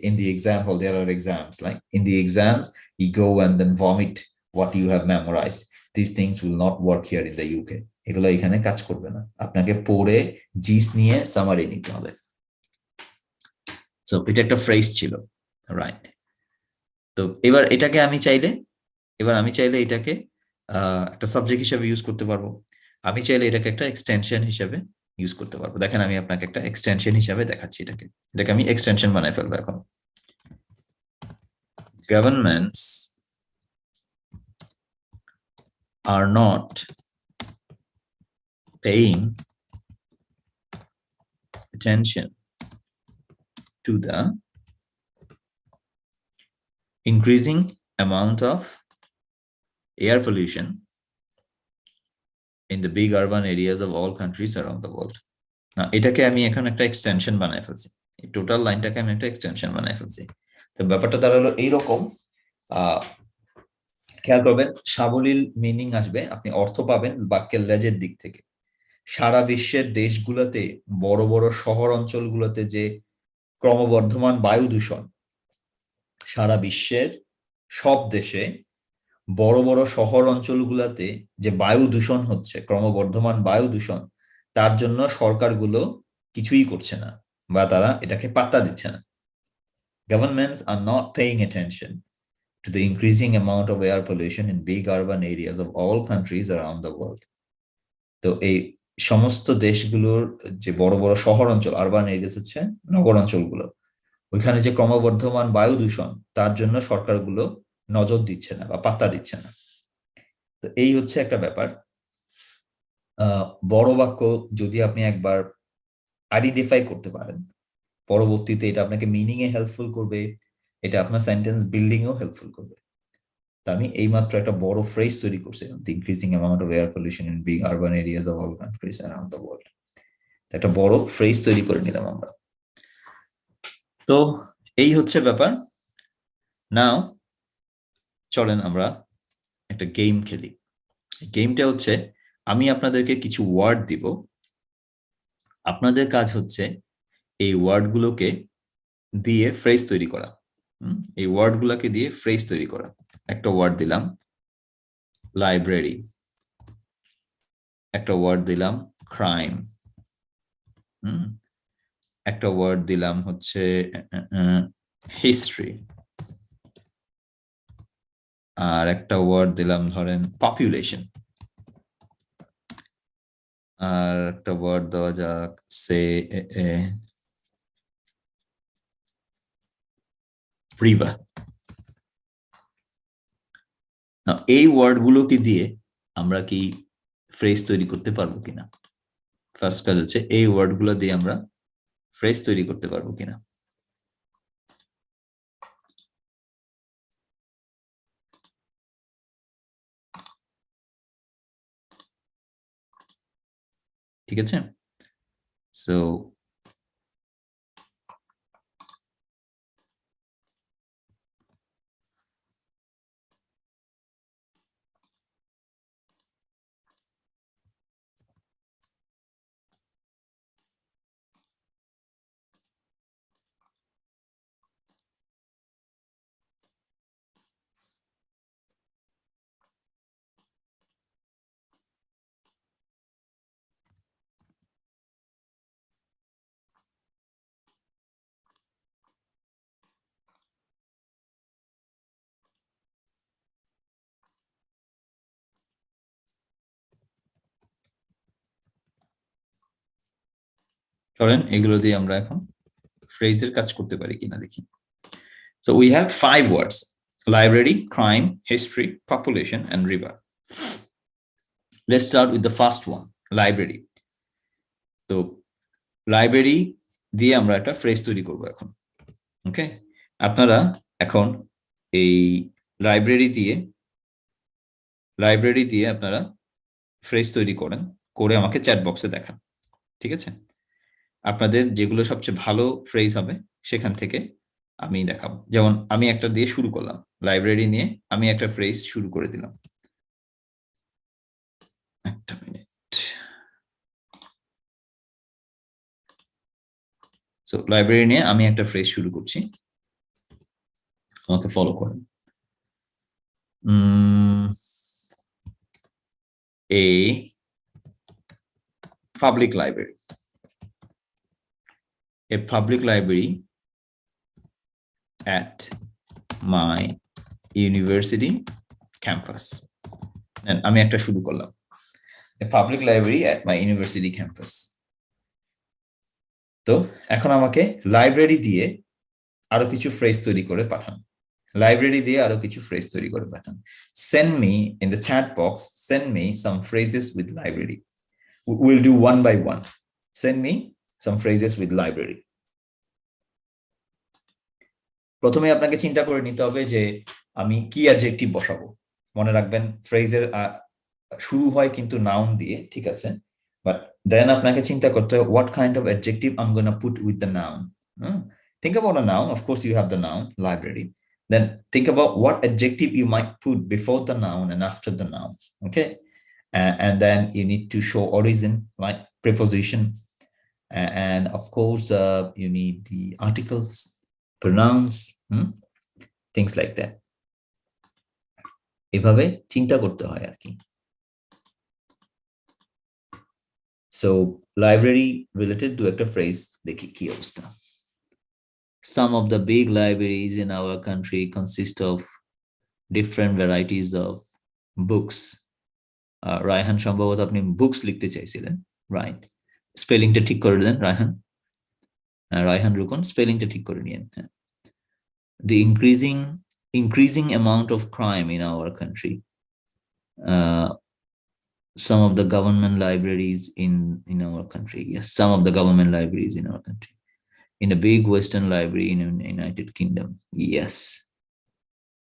in the exam hall there are exams, like in the exams you go and then vomit what you have memorized. These things will not work here in the UK. এগুলো এখানে কাজ করবে না, আপনাকে পড়ে জিস নিয়ে summary নিতে হবে। সো এটা একটা ফ্রেজ ছিল, রাইট? তো এবার আমি চাইলে এটাকে একটা সাবজেক্ট হিসেবে ইউজ করতে পারবো, আমি চাইলে এটাকে একটা এক্সটেনশন হিসেবে ইউজ করতে পারবো। দেখেন আমি আপনাকে একটা এক্সটেনশন হিসেবে দেখাচ্ছি, এটাকে আমি এক্সটেনশন বানাই ফেলবো এখন। Governments are not paying attention to the increasing amount of air pollution in the big urban areas of all countries around the world. না, এটাকে আমি এখন একটা এক্সটেনশন বানাই ফেলছি, এই টোটাল লাইনটাকে আমি একটা এক্সটেনশন বানাই ফেলছি। তো ব্যাপারটা দাঁড়ালো এইরকম, খেয়াল করবেন, সাবলীল মিনিং আসবে, আপনি অর্থ পাবেন বাক্যের লেজের দিক থেকে। সারা বিশ্বের দেশগুলোতে, বড় বড় শহর অঞ্চলগুলোতে যে ক্রমবর্ধমান বায়ু দূষণ, সারা বিশ্বের সব দেশে বড় বড় শহর অঞ্চলগুলোতে যে বায়ু দূষণ হচ্ছে, ক্রমবর্ধমান বায়ু দূষণ, তার জন্য সরকারগুলো কিছুই করছে না বা তারা এটাকে পাত্তা দিচ্ছে না। Governments are not paying attention to the increasing amount of air pollution in big urban areas of all countries around the world. তো এই সমস্ত দেশগুলোর যে বড় বড় শহর অঞ্চল, আরবান এরিয়াস হচ্ছে নগর অঞ্চলগুলো, ওইখানে যে ক্রমবর্ধমান বায়ু দূষণ, তার জন্য সরকারগুলো নজর দিচ্ছে না বা পাত্তা দিচ্ছে না। তো এই হচ্ছে একটা ব্যাপার। বড় বাক্য যদি আপনি একবার আইডেন্টিফাই করতে পারেন, পরবর্তীতে এটা আপনাকে মিনিং এ হেল্পফুল করবে, এটা আপনার সেন্টেন্স বিল্ডিং এও হেল্পফুল করবে। তা আমি এইমাত্র একটা বড় ফ্রেজ তৈরি করছিলাম, the increasing amount of air pollution in big urban areas of all countries around the world. একটা বড় ফ্রেজ তৈরি করে নিলাম আমরা। তো এই হচ্ছে ব্যাপার। নাও চলেন আমরা একটা গেম খেলি। গেমটা হচ্ছে আমি আপনাদেরকে কিছু ওয়ার্ড দিব, আপনাদের কাজ হচ্ছে এই ওয়ার্ডগুলোকে দিয়ে ফ্রেজ তৈরি করা। এই ওয়ার্ডগুলোকে দিয়ে ফ্রেজ তৈরি করা। একটা ওয়ার্ড দিলাম লাইব্রেরি, একটা ওয়ার্ড দিলাম ক্রাইম, একটা ওয়ার্ড দিলাম হচ্ছে হিস্ট্রি, আর একটা ওয়ার্ড দিলাম ধরেন পপুলেশন, আর একটা ওয়ার্ড দেওয়া যাক সে রিভার। এই ওয়ার্ডগুলোকে দিয়ে আমরা কি ফ্রেজ তৈরি করতে পারবো কিনা? ফার্স্ট কাজ হচ্ছে এই ওয়ার্ডগুলো দিয়ে আমরা ফ্রেজ তৈরি করতে পারবো কিনা। ঠিক আছে, সো চলেন এগুলো দিয়ে আমরা এখন ফ্রেজের কাজ করতে পারি কিনা দেখি। So we have 5 words: library, crime, history, population, and river. Let's start with the first one, library. তো লাইব্রেরি দিয়ে আমরা একটা ফ্রেজ তৈরি করব এখন। ওকে, আপনারা এখন এই লাইব্রেরি দিয়ে আপনারা ফ্রেজ তৈরি করেন, করে আমাকে চ্যাট বক্সে দেখান। ঠিক আছে, আপনাদের যেগুলো সবচেয়ে ভালো ফ্রেজ হবে সেখান থেকে আমি দেখাবো। যেমন আমি একটা দিয়ে শুরু করলাম, লাইব্রেরি নিয়ে আমি একটা ফ্রেজ শুরু করে দিলাম। একটা মিনিট। সো লাইব্রেরি নিয়ে আমি একটা ফ্রেজ শুরু করছি, আমাকে ফলো করেন। A public library. A public library at my university campus. And আমি একটা শুরু করলাম, a public library at my university campus. তো এখন আমাকে লাইব্রেরি দিয়ে আরো কিছু ফ্রেজ তৈরি করে পাঠান। লাইব্রেরি দিয়ে আরো কিছু ফ্রেজ তৈরি করে পাঠান। Send me in the chat box, send me some phrases with library. We'll do one by one. Send me some phrases with library. প্রথমে আপনাকে চিন্তা করে নিতে হবে যে আমি কি অ্যাডজেক্টিভ বসাবো। মনে রাখবেন ফ্রেজের শুরু হয় কিন্তু নাউন দিয়ে, ঠিক আছে, বাট দেন আপনাকে চিন্তা করতে হবে what kind of adjective I'm going to put with the noun. Think about a noun. Of course you have the noun library, then think about what adjective you might put before the noun and after the noun. Okay, and then you need to show origin like preposition, and of course you need the articles, pronouns, things like that. এভাবে চিন্তা করতে হয় আর কি। So library related to একটা phrase দেখি কি অবস্থা। Some of the big libraries in our country consist of different varieties of books. Raihan সম্ভবত আপনি বুকস লিখতে চাইছিলেন, রাইট? স্পেলিংটা ঠিক করে দেন রায়হান। রায়হান রুকন স্পেলিংটা ঠিক করে নিয়েন। The increasing amount of crime in our country. Some of the government libraries in our country. Yes, some of the government libraries in our country. In a big Western library in the United Kingdom. Yes.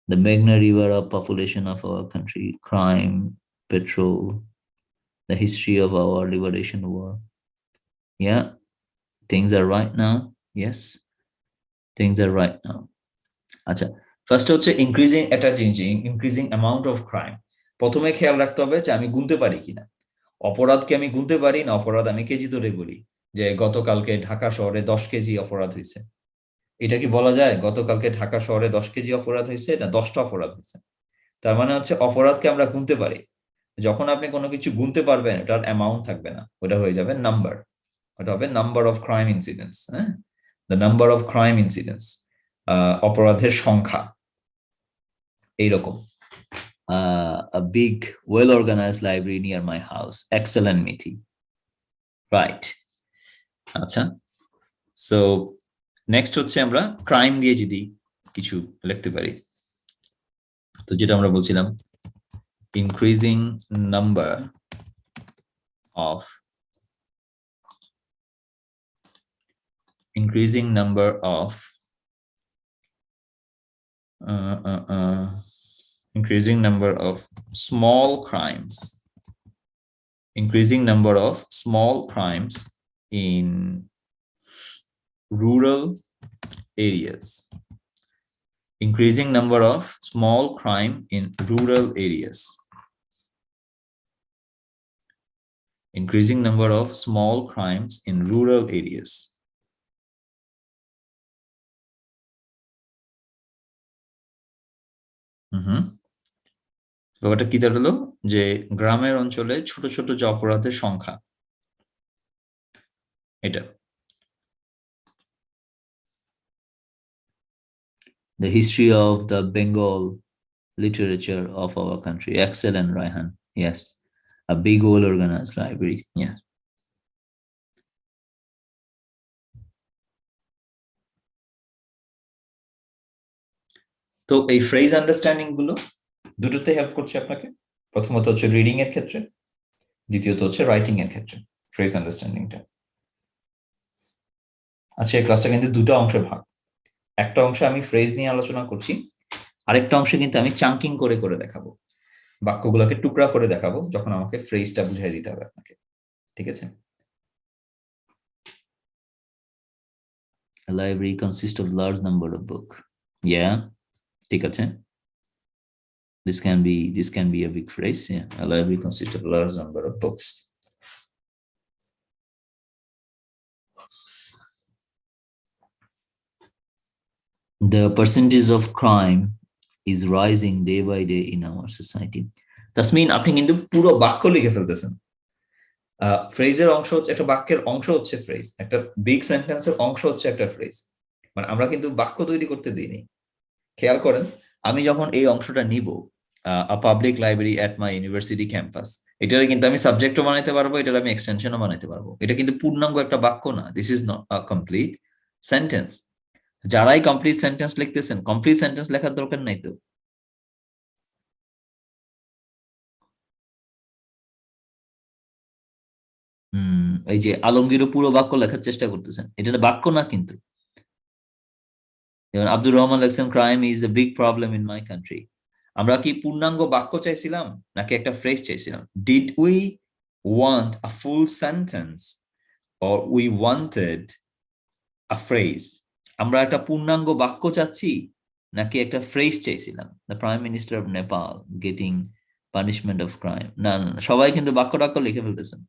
The Meghna River of population of our country, crime, petrol, the history of our liberation war. Yeah, things are right now. Yes. things are right now. আচ্ছা, first হচ্ছে increasing amount of crime. প্রথমে খেয়াল রাখতে হবে যে আমি গুনতে পারি কিনা। অপরাধকে আমি গুনতে পারি না, অপরাধ আমি কেজি ধরে বলি যে গতকালকে ঢাকা শহরে 10 কেজি অপরাধ হয়েছে। এটা কি বলা যায় গতকালকে ঢাকা শহরে 10 কেজি অপরাধ হয়েছে, না 10টা অপরাধ হয়েছে? তার মানে হচ্ছে অপরাধকে আমরা গুনতে পারি। যখন আপনি কোনো কিছু গুনতে পারবেন, এটার অ্যামাউন্ট থাকবে না, ওটা হয়ে যাবে নাম্বার। ওটা হবে নাম্বার অফ ক্রাইম ইনসিডেন্টস। হ্যাঁ, the number of crime incidents, অপরাধের সংখ্যা এইরকম। A big well organized library near my house, excellent Mithi, right. আচ্ছা, সো নেক্সট হচ্ছে আমরা ক্রাইম দিয়ে যদি কিছু লিখতে পারি, তো যেটা আমরা বলছিলাম increasing number of increasing number of small crimes, increasing number of small crimes in rural areas, increasing number of small crime in rural areas, increasing number of small crimes in rural areas. ব্যাপারটা কি দাঁড়ালো যে গ্রামের অঞ্চলে ছোট ছোট যে অপরাধের সংখ্যা, এটা। The history of the Bengal literature of our country, excellent, Raihan. Yes, a big well organized library. Yeah. তো এই ফ্রেজ আন্ডারস্ট্যান্ডিং গুলো দুটোতে হেল্প করছে আপনাকে। প্রথমত হচ্ছে রিডিং এর ক্ষেত্রে, দ্বিতীয়ত হচ্ছে রাইটিং এর ক্ষেত্রে ফ্রেজ আন্ডারস্ট্যান্ডিংটা। আচ্ছা, এই ক্লাসটা কিন্তু দুটো অংশে ভাগ। একটা অংশে আমি ফ্রেজ নিয়ে আলোচনা করছি, আরেকটা অংশে কিন্তু আমি চাঙ্কিং করে করে দেখাবো, বাক্যগুলোকে টুকরা করে দেখাবো, যখন আমাকে ফ্রেজটা বুঝাই দিতে হবে আপনাকে। ঠিক আছে? A library consists of large number of book. Yeah, ঠিক আছে। This can be a big phrase. Yeah, a library consists of large number of books. The percentage of crime is rising day by day in our society. That means আপনি কিন্তু পুরো বাক্য লিখে ফেলতেছেন। ফ্রেজের অংশ হচ্ছে, একটা বাক্যের অংশ হচ্ছে ফ্রেজ, একটা বিগ সেন্টেন্সের অংশ হচ্ছে একটা ফ্রেজ। মানে আমরা কিন্তু বাক্য তৈরি করতে দিইনি। খেয়াল করেন, আমি যখন এই অংশটা নিব, a public library at my university campus, এটারে কিন্তু আমি সাবজেক্টও বানাইতে পারবো, এটার আমি এক্সটেনশনও বানাইতে পারবো। এটা কিন্তু পূর্ণাঙ্গ একটা বাক্য না। This is not a complete sentence. যারাই কমপ্লিট সেন্টেন্স লিখতেছেন, কমপ্লিট সেন্টেন্স লেখার দরকার নাই তো। এই যে আলমগীরও পুরো বাক্য লেখার চেষ্টা করতেছেন, এটা বাক্য না কিন্তু। যেমন আব্দুর রহমান লেখছেন, crime is a big problem in my country. আমরা কি পূর্ণাঙ্গ বাক্য চাইছিলাম নাকি একটা ফ্রেজ চাইছিলাম? Did we want a full sentence or we wanted a phrase? আমরা একটা পূর্ণাঙ্গ বাক্য চাচ্ছি নাকি একটা ফ্রেজ চাইছিলাম? The prime minister of Nepal getting punishment of crime. না না, সবাই কিন্তু বাক্য টাক্য লিখে ফেলতেছেন।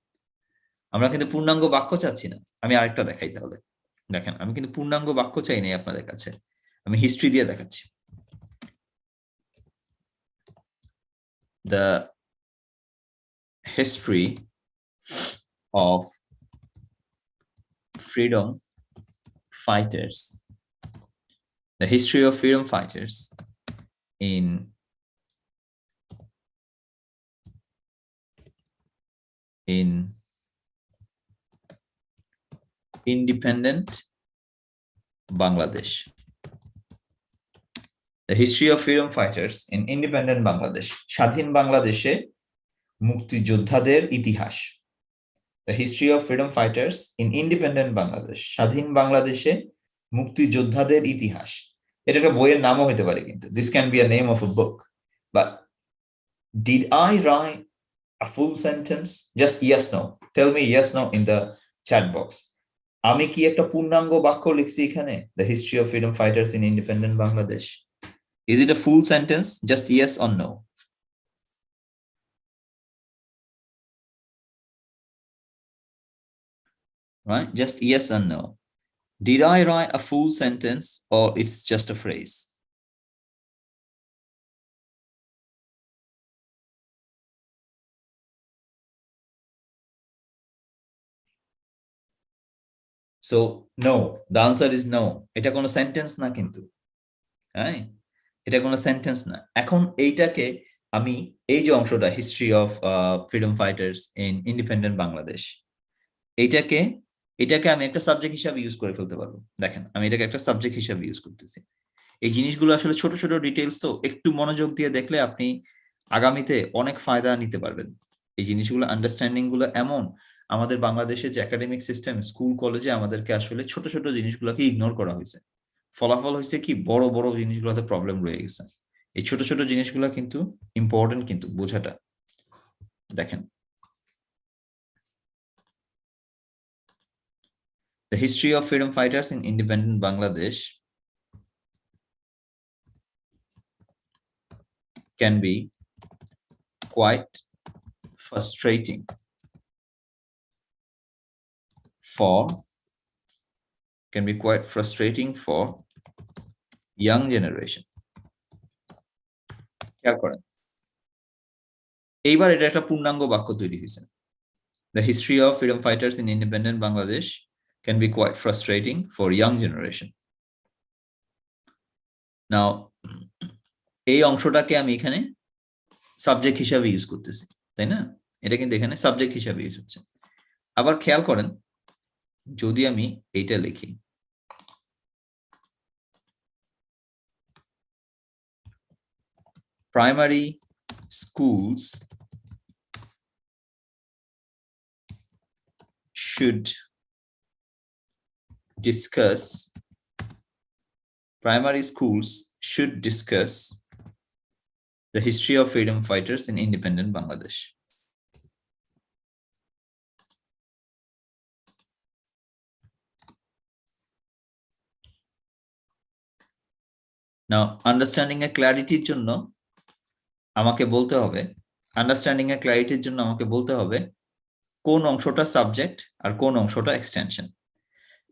আমরা কিন্তু পূর্ণাঙ্গ বাক্য চাচ্ছি না। আমি আরেকটা দেখাই তাহলে। দেখেন, আমি কিন্তু পূর্ণাঙ্গ বাক্য চাই নাই আপনাদের কাছে, আমি হিস্ট্রি দিয়ে দেখাচ্ছি। The history of freedom fighters, the history of freedom fighters in independent Bangladesh. The history of freedom fighters in independent Bangladesh. স্বাধীন বাংলাদেশে মুক্তিযোদ্ধাদের ইতিহাস। The history of freedom fighters in independent Bangladesh. স্বাধীন বাংলাদেশে মুক্তিযোদ্ধাদের ইতিহাস। এটা একটা বইয়ের নামও হতে পারে কিন্তু। This can be a name of a book. But did I write a full sentence? Just yes, no. Tell me yes, no in the chat box. আমি কি একটা পূর্ণাঙ্গ বাক্য লিখছি এখানে, the history of freedom fighters in independent Bangladesh? Is it a full sentence? Just yes or no. Right? Just yes or no. Did I write a full sentence or it's just a phrase? So no, the answer is no. এটা কোনো sentence না কিন্তু, right? এটা কোনো sentence না। এখন এইটাকে আমি, এই যে অংশটা history of freedom fighters in independent Bangladesh, এইটাকে এটাকে আমি একটা সাবজেক্ট হিসাবে ইউজ করে ফেলতে পারবো। দেখেন আমি এটাকে একটা সাবজেক্ট হিসাবে ইউজ করতেছি। এই জিনিসগুলো আসলে ছোট ছোট ডিটেলস, তো একটু মনোযোগ দিয়ে দেখলে আপনি আগামীতে অনেক ফায়দা নিতে পারবেন। এই জিনিসগুলো, আন্ডারস্ট্যান্ডিং গুলো এমন, আমাদের বাংলাদেশের যে একাডেমিক সিস্টেম, স্কুল কলেজে আমাদেরকে আসলে ছোট ছোট জিনিসগুলোকে ইগনোর করা হয়েছে। ফলাফল হয়েছে কি, বড় বড় জিনিসগুলোতে প্রবলেম রয়ে গেছে। এই ছোট ছোট জিনিসগুলো কিন্তু ইম্পর্টেন্ট, কিন্তু বোঝাটা। দেখেন, the history of freedom fighters in independent Bangladesh can be quite frustrating for young generation. খেয়াল করেন, এইবার এটা একটা পূর্ণাঙ্গ বাক্য তৈরি হয়েছে। The history of freedom fighters in independent Bangladesh can be quite frustrating for young generation. Now, এই অংশটাকে আমি এখানে সাবজেক্ট হিসাবে ইউজ করতেছি, তাই না? এটা কিন্তু এখানে সাবজেক্ট হিসাবে ইউজ হচ্ছে। আবার খেয়াল করেন, যদি আমি এইটা লিখি, primary schools should discuss the history of freedom fighters in independent Bangladesh. Now, understanding a clarity জন্য আমাকে বলতে হবে, কোন অংশটা সাবজেক্ট আর কোন অংশটা extension.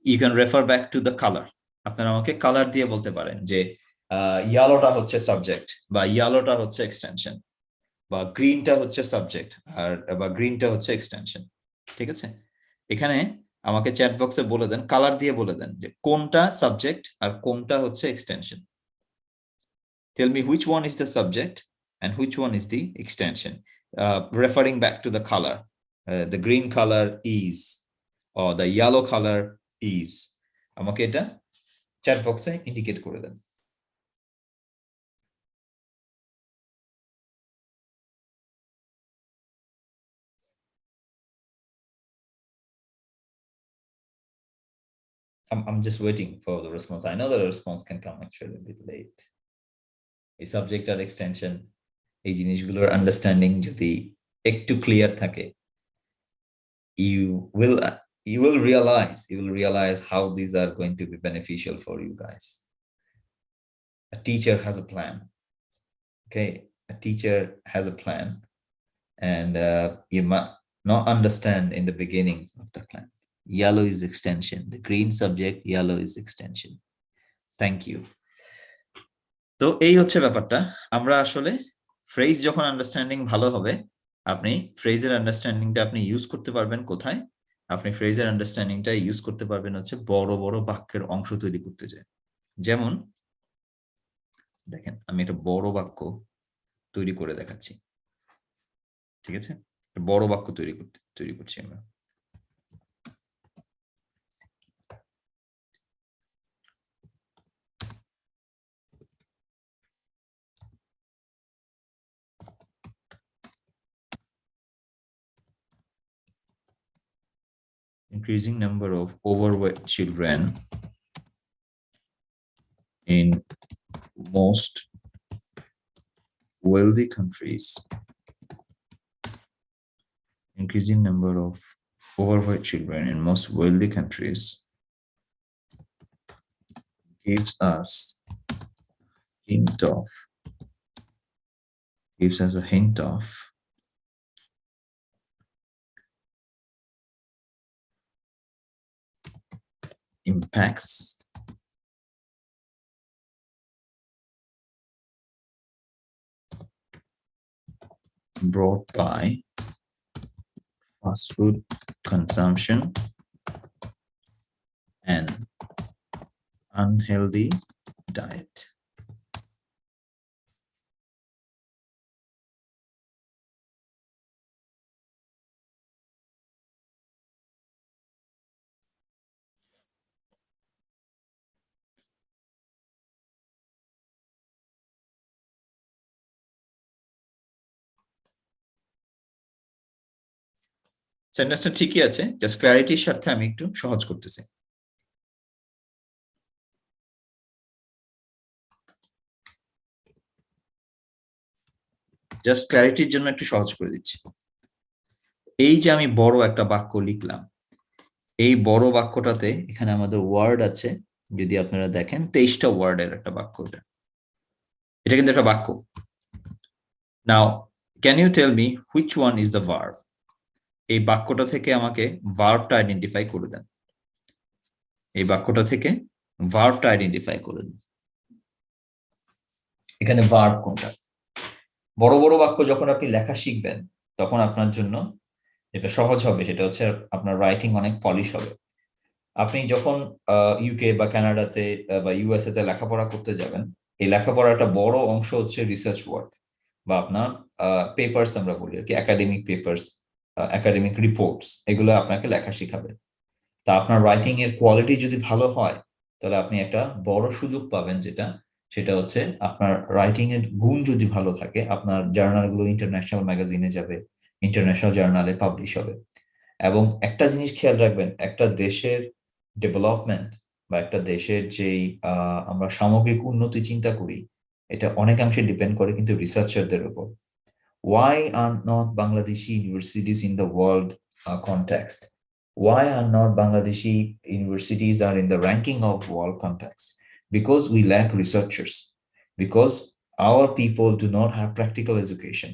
You can refer back to the colour. আপনারা আমাকে কালার দিয়ে বলতে পারেন যে ইয়েলোটা হচ্ছে সাবজেক্ট, বা ইয়েলোটা হচ্ছে এক্সটেনশন, বা গ্রিনটা হচ্ছে সাবজেক্ট আর বা গ্রিনটা হচ্ছে এক্সটেনশন। ঠিক আছে? এখানে আমাকে চ্যাট বক্সে বলে দেন, কালার দিয়ে বলে দেন যে কোনটা সাবজেক্ট আর কোনটা হচ্ছে extension. Tell me which one is the subject and which one is the extension, referring back to the color. The green color is, or the yellow color is. আমাকে এটা চ্যাট বক্সে indicate করে দেন। I'm just waiting for the response. I know that the response can come actually a bit late. এই subject আর extension, এই জিনিসগুলোর understanding যদি একটু clear থাকে, you will realize how these are going to be beneficial for you guys. A teacher has a plan. Okay, a teacher has a plan, and you might not understand in the beginning of the plan. Yellow is extension, the green subject, yellow is extension. Thank you. তো এই হচ্ছে ব্যাপারটা। আমরা আসলে phrase যখন understanding ভালো হবে, আপনি ফ্রেজের আন্ডারস্ট্যান্ডিংটা আপনি ইউজ করতে পারবেন কোথায়? আপনি ফ্রেজের আন্ডারস্ট্যান্ডিংটা ইউজ করতে পারবেন হচ্ছে বড় বড় বাক্যের অংশ তৈরি করতে যায়। যেমন দেখেন, আমি একটা বড় বাক্য তৈরি করে দেখাচ্ছি। ঠিক আছে? বড় বাক্য তৈরি করছি আমরা। Increasing number of overweight children in most wealthy countries. Increasing number of overweight children in most wealthy countries gives us hint of gives us a hint of impacts brought by fast food consumption and unhealthy diet. সেন্টেন্সটা ঠিকই আছে, just ক্ল্যারিটির সাথে আমি একটু সহজ করতেছি। Just ক্ল্যারিটির জন্য একটু সহজ করে দিচ্ছি। এই যে আমি বড় একটা বাক্য লিখলাম, এই বড় বাক্যটাতে এখানে আমাদের ওয়ার্ড আছে, যদি আপনারা দেখেন 23টা ওয়ার্ডের একটা বাক্য। এটা কিন্তু একটা বাক্য। Now can you tell me which one is the verb? এই বাক্যটা থেকে আমাকে ভার্বটা আইডেন্টিফাই করে দেন। এই বাক্যটা থেকে ভার্বটা আইডেন্টিফাই করে দেন। এখানে ভার্ব কোনটা? বড় বড় বাক্য যখন আপনি লেখা শিখবেন তখন আপনার জন্য যেটা সহজ হবে সেটা হচ্ছে আপনার রাইটিং অনেক পলিশ হবে। আপনি যখন ইউকে বা কানাডাতে বা ইউএসএ তে লেখাপড়া করতে যাবেন, এই লেখাপড়ার একটা বড় অংশ হচ্ছে রিসার্চ ওয়ার্ক বা আপনার পেপারস আমরা বলি আর কি, একাডেমিক পেপারস, একাডেমিক রিপোর্টস, এগুলো আপনাকে লেখা শিখাবে। তা আপনার রাইটিং এর কোয়ালিটি যদি ভালো হয় তাহলে আপনি একটা বড় সুযোগ পাবেন, সেটা হচ্ছে আপনার রাইটিং এর গুণ যদি ভালো থাকে, আপনার জার্নালগুলো ইন্টারন্যাশনাল ম্যাগাজিনে যাবে, ইন্টারন্যাশনাল জার্নালে পাবলিশ হবে। এবং একটা জিনিস খেয়াল রাখবেন, একটা দেশের ডেভেলপমেন্ট বা একটা দেশের যেই আমরা সামগ্রিক উন্নতি চিন্তা করি, এটা অনেকাংশে ডিপেন্ড করে কিন্তু রিসার্চারদের উপর। Why are not Bangladeshi universities in the world context? Why are not Bangladeshi universities are in the ranking of world context? Because we lack researchers. Because our people do not have practical education.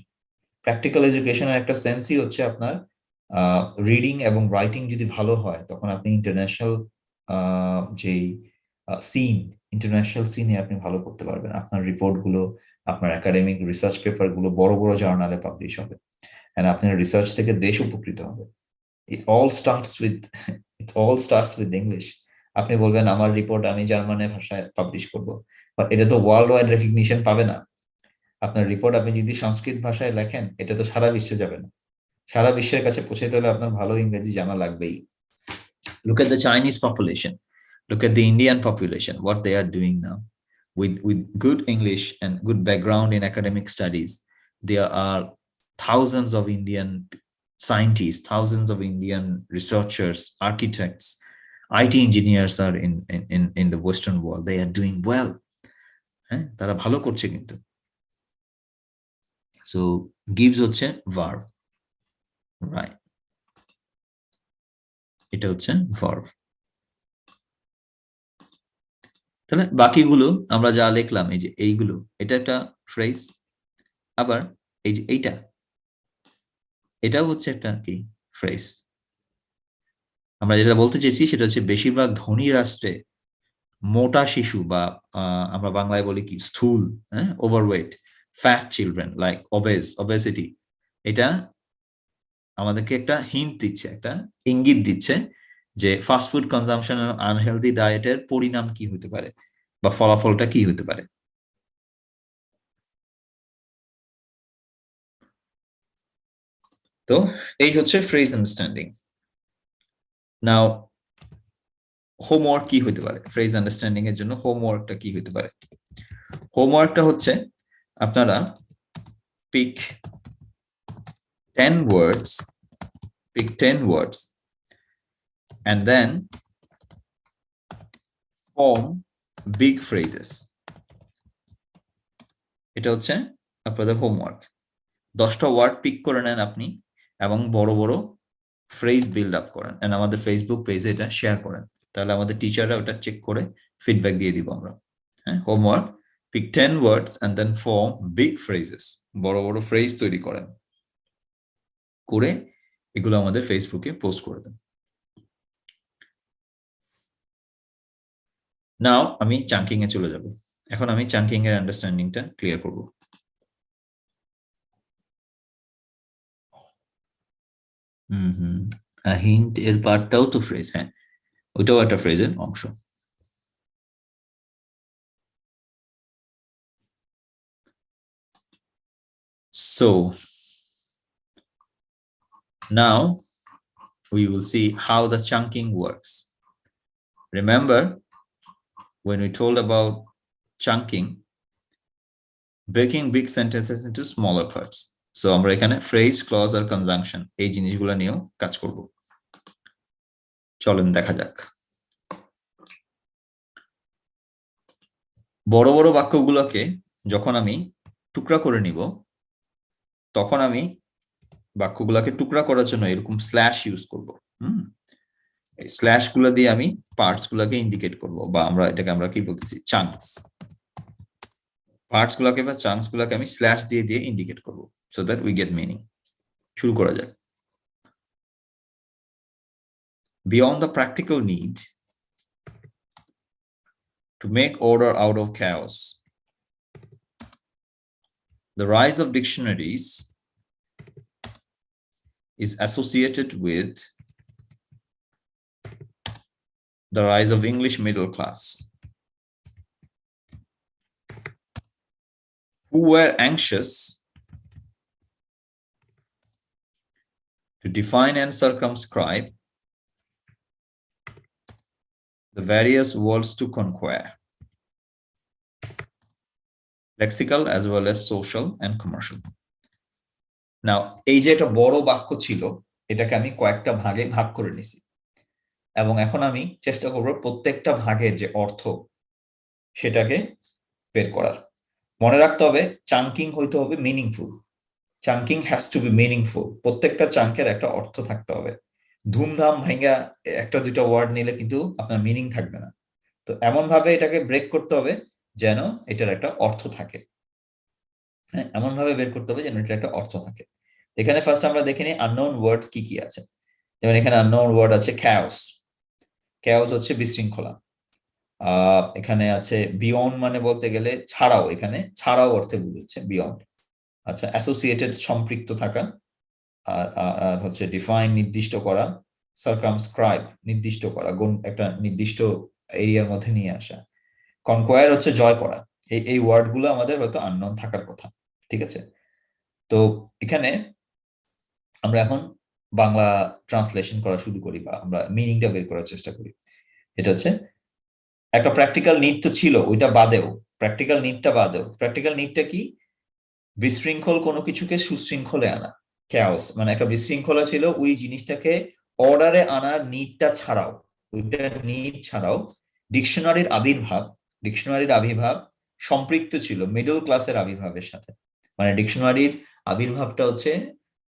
Practical education একটা সেন্সই হচ্ছে আপনার reading এবং writing যদি ভালো হয় তখন আপনি international যেই সিন, ইন্টারন্যাশনাল সিনে আপনি ভালো করতে পারবেন। আপনার রিপোর্টগুলো, আপনার একাডেমিক রিসার্চ পেপারগুলো বড় বড় জার্নালে পাবলিশ হবে, এন্ড আপনার রিসার্চ থেকে দেশ উপকৃত হবে। It all starts with English. আপনি বলবেন আমার রিপোর্ট আমি জার্মানে ভাষায় পাবলিশ করব, বাট এটা তো ওয়ার্ল্ড ওয়াইড রেকগনিশন পাবে না। আপনার রিপোর্ট আপনি যদি সংস্কৃত ভাষায় লেখেন, এটা তো সারা বিশ্বে যাবে না। সারা বিশ্বের কাছে পৌঁছাতে হলে আপনার ভালো ইংরেজি জানা লাগবেই। Look at the Chinese population. Look at the Indian population, what they are doing now. With good English and good background in academic studies, there are thousands of Indian scientists, thousands of Indian researchers, architects, IT engineers are in the Western world. They are doing well. তারা ভালো করছে কিন্তু। So gives হচ্ছে verb, right? এটা হচ্ছে verb। তাহলে বাকিগুলো আমরা যা লিখলাম, এই যে এইগুলো, এটা একটা ফ্রেজ। আবার এই যে এটাও হচ্ছে একটা কি ফ্রেজ। আমরা যেটা বলতে চেয়েছি সেটা হচ্ছে বেশিরভাগ ধনী রাষ্ট্রে মোটা শিশু বা আমরা বাংলায় বলি কি স্থূল, overweight, fat children like obesity, এটা আমাদেরকে একটা হিন্ট দিচ্ছে, একটা ইঙ্গিত দিচ্ছে যে ফাস্ট ফুড কনজাম্পশন আর আনহেলদি ডায়েটের পরিণাম কি হতে পারে বা ফলাফলটা কি হতে পারে। তো এই হচ্ছে ফ্রেজ আন্ডারস্ট্যান্ডিং। নাও হোমওয়ার্ক কি হতে পারে ফ্রেজ আন্ডারস্ট্যান্ডিং এর জন্য? হোমওয়ার্কটা কি হতে পারে? হোমওয়ার্কটা হচ্ছে আপনারা pick 10 words, pick 10 words and then form big phrases. এটা হচ্ছে আপনাদের হোমওয়ার্ক। 10টা ওয়ার্ড পিক করে নেন আপনি এবং বড় বড় ফ্রেজ বিল্ড আপ করেন এন্ড আমাদের ফেসবুক পেজে এটা শেয়ার করেন, তাহলে আমাদের টিচাররা ওটা চেক করে ফিডব্যাক দিয়ে দিব আমরা। হ্যাঁ, homework, pick 10 words and then form big phrases, বড় বড় ফ্রেজ তৈরি করেন, করে এগুলো আমাদের ফেসবুকে পোস্ট করে দেন। নাও আমি চাঙ্কিং এ চলে যাব। এখন আমি চাঙ্কিং এর আন্ডারস্ট্যান্ডিংটা ক্লিয়ার করব। হিন্ট এর পার্টটাও তো ফ্রেজ, হ্যাঁ ওইটাও একটা ফ্রেজের অংশ। So now we will see how the chunking works. Remember when we told about chunking, breaking big sentences into smaller parts. So আমরা এখানে phrase, clause আর conjunction এই জিনিসগুলো নিয়েও কাজ করব। চলেন দেখা যাক। বড় বড় বাক্যগুলোকে যখন আমি টুকরা করে নিব, তখন আমি বাক্যগুলোকে টুকরা করার জন্য এরকম স্ল্যাশ ইউজ করব। এই স্ল্যাশ গুলো দিয়ে আমি পার্টস গুলোকে ইন্ডিকেট করব, বা এটাকে আমরা কি বলতেছি, চাঙ্কস। পার্টস গুলোকে বা চাঙ্কস গুলোকে আমি স্ল্যাশ দিয়ে দিয়ে ইন্ডিকেট করব, so that we get meaning. শুরু করা যাক। Beyond the practical need to make order out of chaos, the rise of dictionaries is associated with the rise of English middle class, who were anxious to define and circumscribe the various worlds to conquer, lexical as well as social and commercial. Now, এই যে একটা বড় বাক্য ছিল, এটাকে আমি কয়েকটা ভাগে ভাগ করে নিছি, এবং এখন আমি চেষ্টা করব প্রত্যেকটা ভাগের যে অর্থ সেটাকে বের করার। মনে রাখতে হবে চাঙ্কিং হইতে হবে meaningful. Chunking has to be meaningful. প্রত্যেকটা চাঙ্কের একটা অর্থ থাকতে হবে। ধুমধাম ভাঙ্গা একটা দুটো ওয়ার্ড নিলে কিন্তু আপনার মিনিং থাকবে না। তো এমন ভাবে এটাকে ব্রেক করতে হবে যেন এটার একটা অর্থ থাকে। হ্যাঁ, এমন ভাবে বের করতে হবে যেন এটার একটা অর্থ থাকে। এখানে ফার্স্ট আমরা দেখে নিই আননোন ওয়ার্ডস কি কি আছে। যেমন এখানে আননোন ওয়ার্ড আছে chaos। chaos হচ্ছে বিশৃঙ্খলা। এখানে আছে বিয়ন্ড, মানে বলতে গেলে ছাড়াও, এখানে ছাড়াও অর্থে বুঝাচ্ছে বিয়ন্ড। আচ্ছা, অ্যাসোসিয়েটেড সম্পৃক্ত থাকা, আর হচ্ছে ডিফাইন নির্দিষ্ট করা, সার্কামস্ক্রাইব নির্দিষ্ট করা, একটা নির্দিষ্ট এরিয়ার মধ্যে নিয়ে আসা, কনকোয়ার হচ্ছে জয় করা। এই ওয়ার্ডগুলো আমাদের হয়তো আননোন থাকার কথা, ঠিক আছে। তো এখানে আমরা এখন বাংলা ট্রান্সলেশন করা শুরু করি, বা আমরা মিনিংটা বের করার চেষ্টা করি। এটা হচ্ছে একটা প্র্যাকটিক্যাল নিড তো ছিল, ওইটা বাদেও প্র্যাকটিক্যাল নিডটা কি? বিশৃঙ্খল কোনো কিছুকে সুশৃঙ্খলে আনা। chaos মানে একটা বিশৃঙ্খলা ছিল, ওই জিনিসটাকে অর্ডারে আনার নিডটা ছাড়াও, ওইটা নিড ছাড়াও ডিকশনারির আবির্ভাব সম্পৃক্ত ছিল মিডল ক্লাসের আবির্ভাবের সাথে। মানে ডিকশনারির আবির্ভাবটা হচ্ছে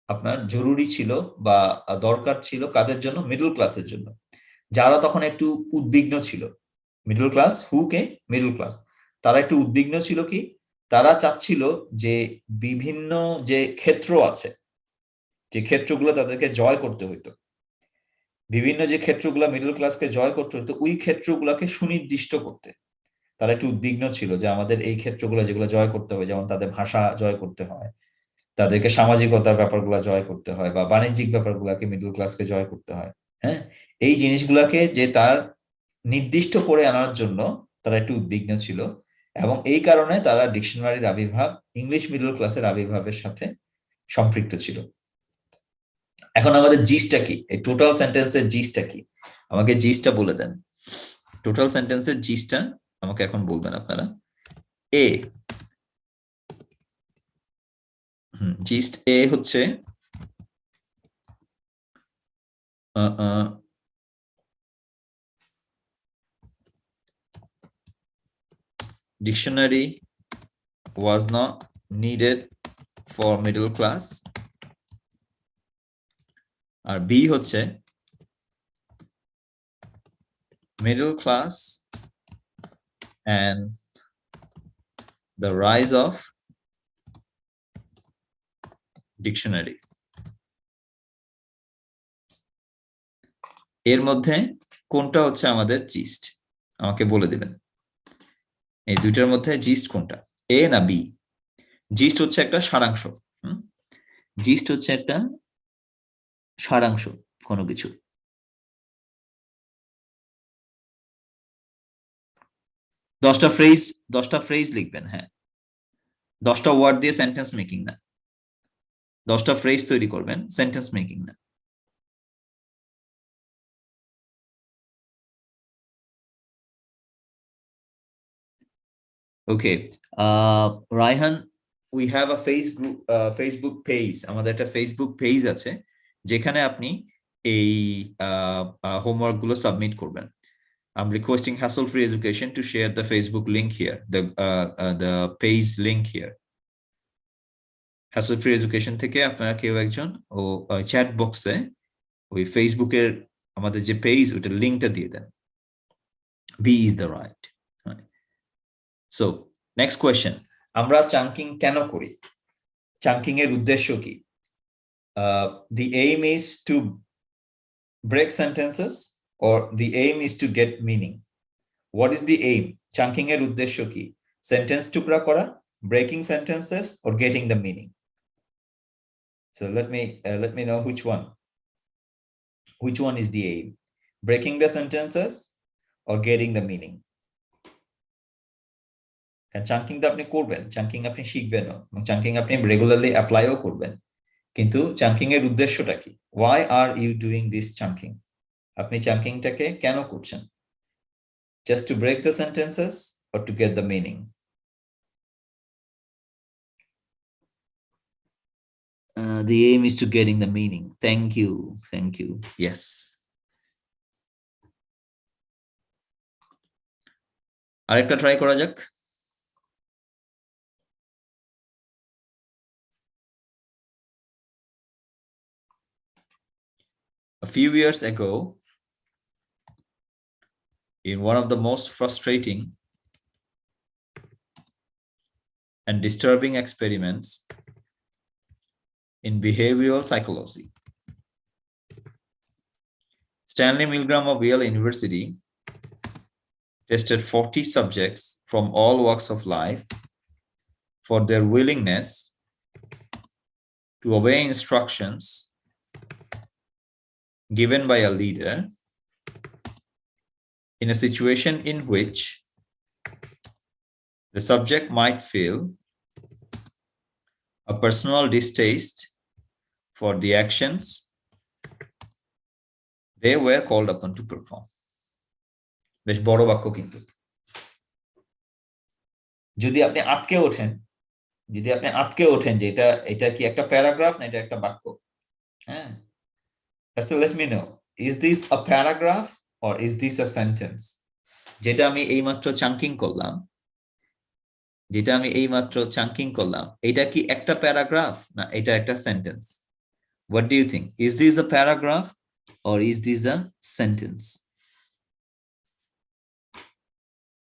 আপনার জরুরি ছিল বা দরকার ছিল কাদের জন্য? মিডল ক্লাসের জন্য, যারা তখন একটু উদ্বিগ্ন ছিল। মিডল ক্লাস, মিডল ক্লাস, তারা একটু উদ্বিগ্ন ছিল। কি তারা চাচ্ছিল যে বিভিন্ন যে ক্ষেত্র আছে, যে ক্ষেত্রগুলো তাদেরকে জয় করতে হইতো, বিভিন্ন যে ক্ষেত্রগুলো মিডল ক্লাসকে জয় করতে হইতো, ওই ক্ষেত্রগুলোকে সুনির্দিষ্ট করতে তারা একটু উদ্বিগ্ন ছিল, যে আমাদের এই ক্ষেত্রগুলো যেগুলো জয় করতে হবে, যেমন তাদের ভাষা জয় করতে হয়, তাদেরকে সামাজিকতার ব্যাপারগুলো জয় করতে হয়, বা বাণিজ্যিক ব্যাপারগুলোকে মিডল ক্লাসকে জয় করতে হয়। হ্যাঁ, এই জিনিসগুলোকে যে তার নির্দিষ্ট করে আনার জন্য তারা একটু উদ্বিগ্ন ছিল, এবং এই কারণে তারা ডিকশনারির আবির্ভাব ইংলিশ মিডল ক্লাসের আবির্ভাবের সাথে সম্পৃক্ত ছিল। এখন আমাদের জিসটা কি? এই টোটাল সেন্টেন্সের জিসটা কি? আমাকে জিসটা বলে দেন। টোটাল সেন্টেন্সের জিসটা আমাকে এখন বলবেন আপনারা। এ জিস্ট এ হচ্ছে dictionary was not needed for middle class, আর বি হচ্ছে middle class and the rise of dictionary. এর মধ্যে কোনটা হচ্ছে আমাদের জিস্ট আমাকে বলে দিবেন এই দুইটার মধ্যে জিস্ট কোনটা এ না বি জিস্ট হচ্ছে একটা সারাংশ জিস্ট হচ্ছে একটা সারাংশ কোনো কিছু 10টা ফ্রেজ লিখবেন হ্যাঁ 10টা ওয়ার্ড দিয়ে সেন্টেন্স মেকিং না 10টা ফ্রেজ তৈরি করবেন সেন্টেন্স মেকিং না ওকে Raihan we have a Facebook page আমাদের একটা ফেসবুক পেজ আছে যেখানে আপনি এই হোমওয়ার্ক গুলো সাবমিট করবেন I'm requesting hassle-free education to share the Facebook link here the page link here hassle-free education থেকে আপনারা কেউ একজন ও চ্যাট বক্সে ওই ফেসবুকের আমাদের যে পেজ ওটার লিংকটা দিয়ে দেন B is the right so next question আমরা চাঙ্কিং কেন করি চাঙ্কিং এর উদ্দেশ্য কি the aim is to break sentences or the aim is to get meaning what is the aim chunking এর উদ্দেশ্য কি sentence টুকরা করা breaking sentences or getting the meaning so let me know which one is the aim breaking the sentences or getting the meaning কারণ chunking তো আপনি করবেন chunking আপনি শিখবেনও এবং চাঙ্কিং আপনি রেগুলারলি অ্যাপ্লাইও করবেন কিন্তু চাঙ্কিং এর উদ্দেশ্যটা কি why are you doing this chunking আপনি চাঙ্কিংটাকে কেন করছেন just to break the sentences or to get the meaning the aim is to getting the meaning thank you yes আরেকটা ট্রাই করা যাক a few years ago in one of the most frustrating and disturbing experiments in behavioral psychology. Stanley Milgram of Yale University tested 40 subjects from all walks of life for their willingness to obey instructions given by a leader in a situation in which the subject might feel a personal distaste for the actions they were called upon to perform. বেশ বড় বাক্য কিন্তু যদি আপনি আটকে ওঠেন যে এটা কি একটা প্যারাগ্রাফ না এটা একটা বাক্য হ্যাঁ so let me know is this a paragraph or is this a sentence যেটা আমি এইমাত্র চাঙ্কিং করলাম এটা কি একটা প্যারাগ্রাফ না এটা একটা sentence what do you think is this a paragraph or is this a sentence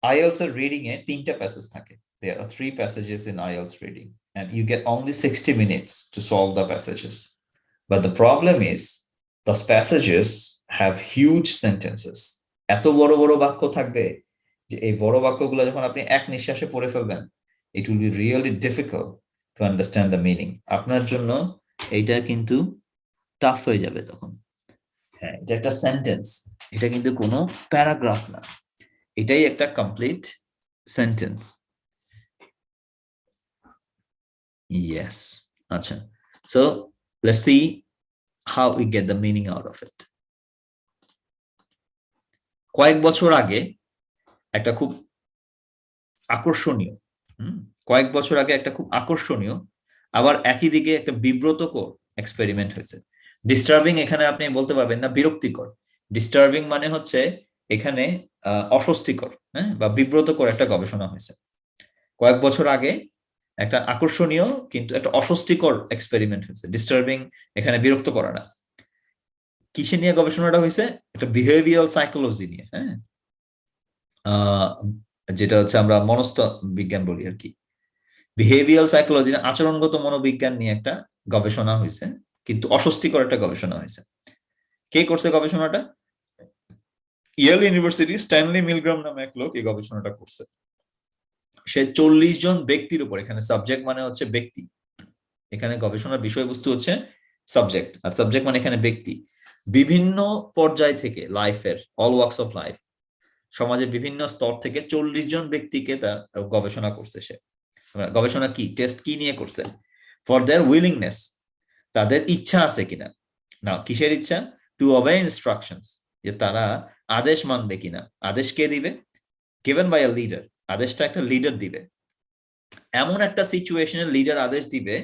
IELTS reading এ 3টা প্যাসেজ থাকে there are 3 passages in IELTS reading and you get only 60 minutes to solve the passages but the problem is those passages have huge sentences এত বড় বড় বাক্য থাকবে যে এই বড় বাক্যগুলো যখন আপনি এক নিঃশ্বাসে পড়ে ফেলবেন it will be really difficult to understand the meaning আপনার জন্য এটা কিন্তু টাফ হয়ে যাবে তখন হ্যাঁ এটা একটা সেন্টেন্স এটা কিন্তু কোনো প্যারাগ্রাফ না এটাই একটা কমপ্লিট সেন্টেন্স yes আচ্ছা so let's see how we get the meaning out of it কয়েক বছর আগে একটা খুব আকর্ষণীয় আবার একই দিকে একটা বিব্রতকর এক্সপেরিমেন্ট হয়েছে ডিস্টার্বিং এখানে আপনি বলতে পারবেন না বিরক্তিকর ডিস্টার্বিং মানে হচ্ছে এখানে অস্বস্তিকর হ্যাঁ বা বিব্রতকর একটা গবেষণা হয়েছে কয়েক বছর আগে একটা আকর্ষণীয় কিন্তু একটা অস্বস্তিকর এক্সপেরিমেন্ট হয়েছে ডিস্টার্বিং এখানে বিরক্ত করা না কিসে নিয়ে গবেষণাটা হয়েছে? এটা বিহেভিয়ারাল সাইকোলজি নিয়ে, হ্যাঁ, যেটা হচ্ছে আমরা মনস্ত বিজ্ঞান বলি আর কি। বিহেভিয়ারাল সাইকোলজি, আচরণগত মনোবিজ্ঞান নিয়ে একটা গবেষণা হয়েছে, কিন্তু অস্বস্তিকর একটা গবেষণা হয়েছে। কে করছে গবেষণাটা? ইয়েল ইউনিভার্সিটি স্ট্যানলি মিলগ্রাম নামে এক লোক এই গবেষণাটা করছে। সে 40 জন ব্যক্তির উপর, এখানে সাবজেক্ট মানে হচ্ছে ব্যক্তি, এখানে গবেষণার বিষয়বস্তু হচ্ছে সাবজেক্ট, আর সাবজেক্ট মানে এখানে ব্যক্তি। বিভিন্ন পর্যায় থেকে লাইফের, অল ওয়ার্কস অফ লাইফ, সমাজের বিভিন্ন স্তর থেকে 40 জন ব্যক্তিকে তার গবেষণা করছে সে। গবেষণা কি, টেস্ট কি নিয়ে করছে? ফর দেয়ার উইলিংনেস, তাদের ইচ্ছা আছে কিনা। না, কিসের ইচ্ছা? টু ওবে ইনস্ট্রাকশনস, যে তারা আদেশ মানবে কিনা। আদেশ কে দিবে? গিভেন বাই আ লিডার, আদেশটা একটা লিডার দিবে। এমন একটা সিচুয়েশনে লিডার আদেশ দিবে,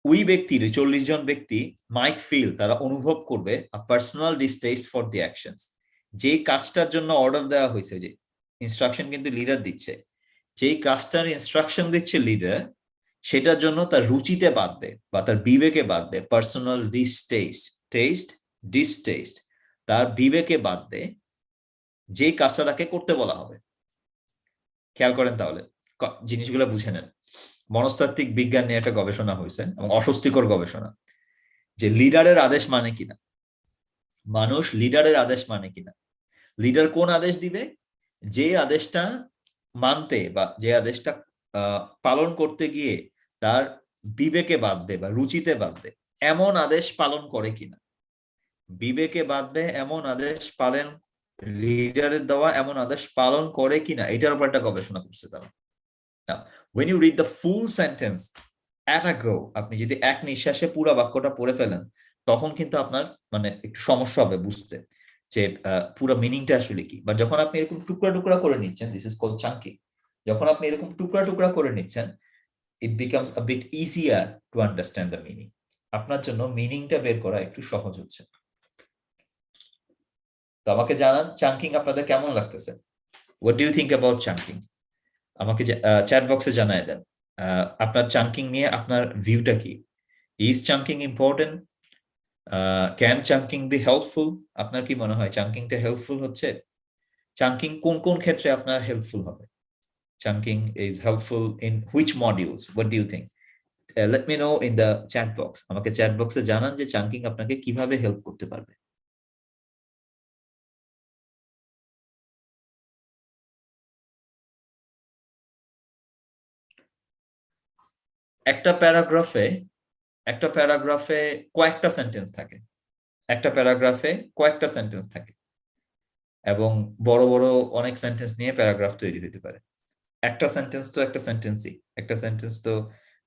ওই ব্যক্তির 40 জন ব্যক্তি মাইট ফিল, তারা অনুভব করবে আ পার্সোনাল ডিস্টেস্ট ফর দি অ্যাকশনস। যে কাজটার জন্য অর্ডার দেওয়া হয়েছে, যে ইনস্ট্রাকশন কিন্তু লিডার দিচ্ছে, যেই কাজটার ইনস্ট্রাকশন দিচ্ছে লিডার, সেটার জন্য তার রুচিতে বাঁধবে বা তার বিবেকে বাঁধবে। পার্সোনাল ডিস্টেস্ট, তার বিবেকে বাঁধবে যে কাজটা তাকে করতে বলা হবে। খেয়াল করেন তাহলে, জিনিসগুলো বুঝে নেন। মনস্তাত্ত্বিক বিজ্ঞান নিয়ে একটা গবেষণা হয়েছে, এবং অস্বস্তিকর গবেষণা, যে লিডারের আদেশ মানে কিনা, মানুষ লিডারের আদেশ মানে কিনা। লিডার কোন আদেশ দিবে? যে আদেশটা মানতে বা যে আদেশটা পালন করতে গিয়ে তার বিবেকে বাঁধবে বা রুচিতে বাঁধবে, এমন আদেশ পালন করে কিনা। বিবেকে বাঁধবে এমন আদেশ পালন, লিডারের দেওয়া এমন আদেশ পালন করে কিনা, এটার উপর একটা গবেষণা করছে তারা। Now, when you read the full sentence at a go, আপনি যদি এক নিঃশ্বাসে পুরো বাক্যটা পড়ে ফেলেন, তখন কিন্তু আপনার মানে একটু সমস্যা হবে বুঝতে যে পুরো মিনিংটা আসলে কি। বাট যখন আপনি এরকম টুকরা টুকরা করে নিচ্ছেন, দিস ইজ কল্ড চাঙ্কিং, যখন আপনি এরকম টুকরা টুকরা করে নিচ্ছেন, it becomes a bit easier to understand the meaning. আপনার জন্য মিনিংটা বের করা একটু সহজ হচ্ছে। তো আমাকে জানান, চাঙ্কিং আপনাদের কেমন লাগতেছে? What do you think about chunking? আমাকে চ্যাট বক্সে জানায় দেন আপনার চাঙ্কিং নিয়ে আপনার ভিউটা কি। Is chunking important? Can chunking be helpful? আপনার কি মনে হয় চাঙ্কিংটা হেল্পফুল হচ্ছে? চাঙ্কিং কোন কোন ক্ষেত্রে আপনার হেল্পফুল হবে? Chunking is helpful in which modules? What do you think? Let me know in the chat box. আমাকে চ্যাট বক্সে জানান যে চাঙ্কিং আপনাকে কিভাবে হেল্প করতে পারবে। একটা প্যারাগ্রাফে কয়েকটা সেন্টেন্স থাকে, একটা প্যারাগ্রাফে কয়েকটা সেন্টেন্স থাকে, এবং বড় বড় অনেক সেন্টেন্স নিয়ে প্যারাগ্রাফ তৈরি হতে পারে। একটা সেন্টেন্স তো একটা সেন্টেন্সই, একটা সেন্টেন্স তো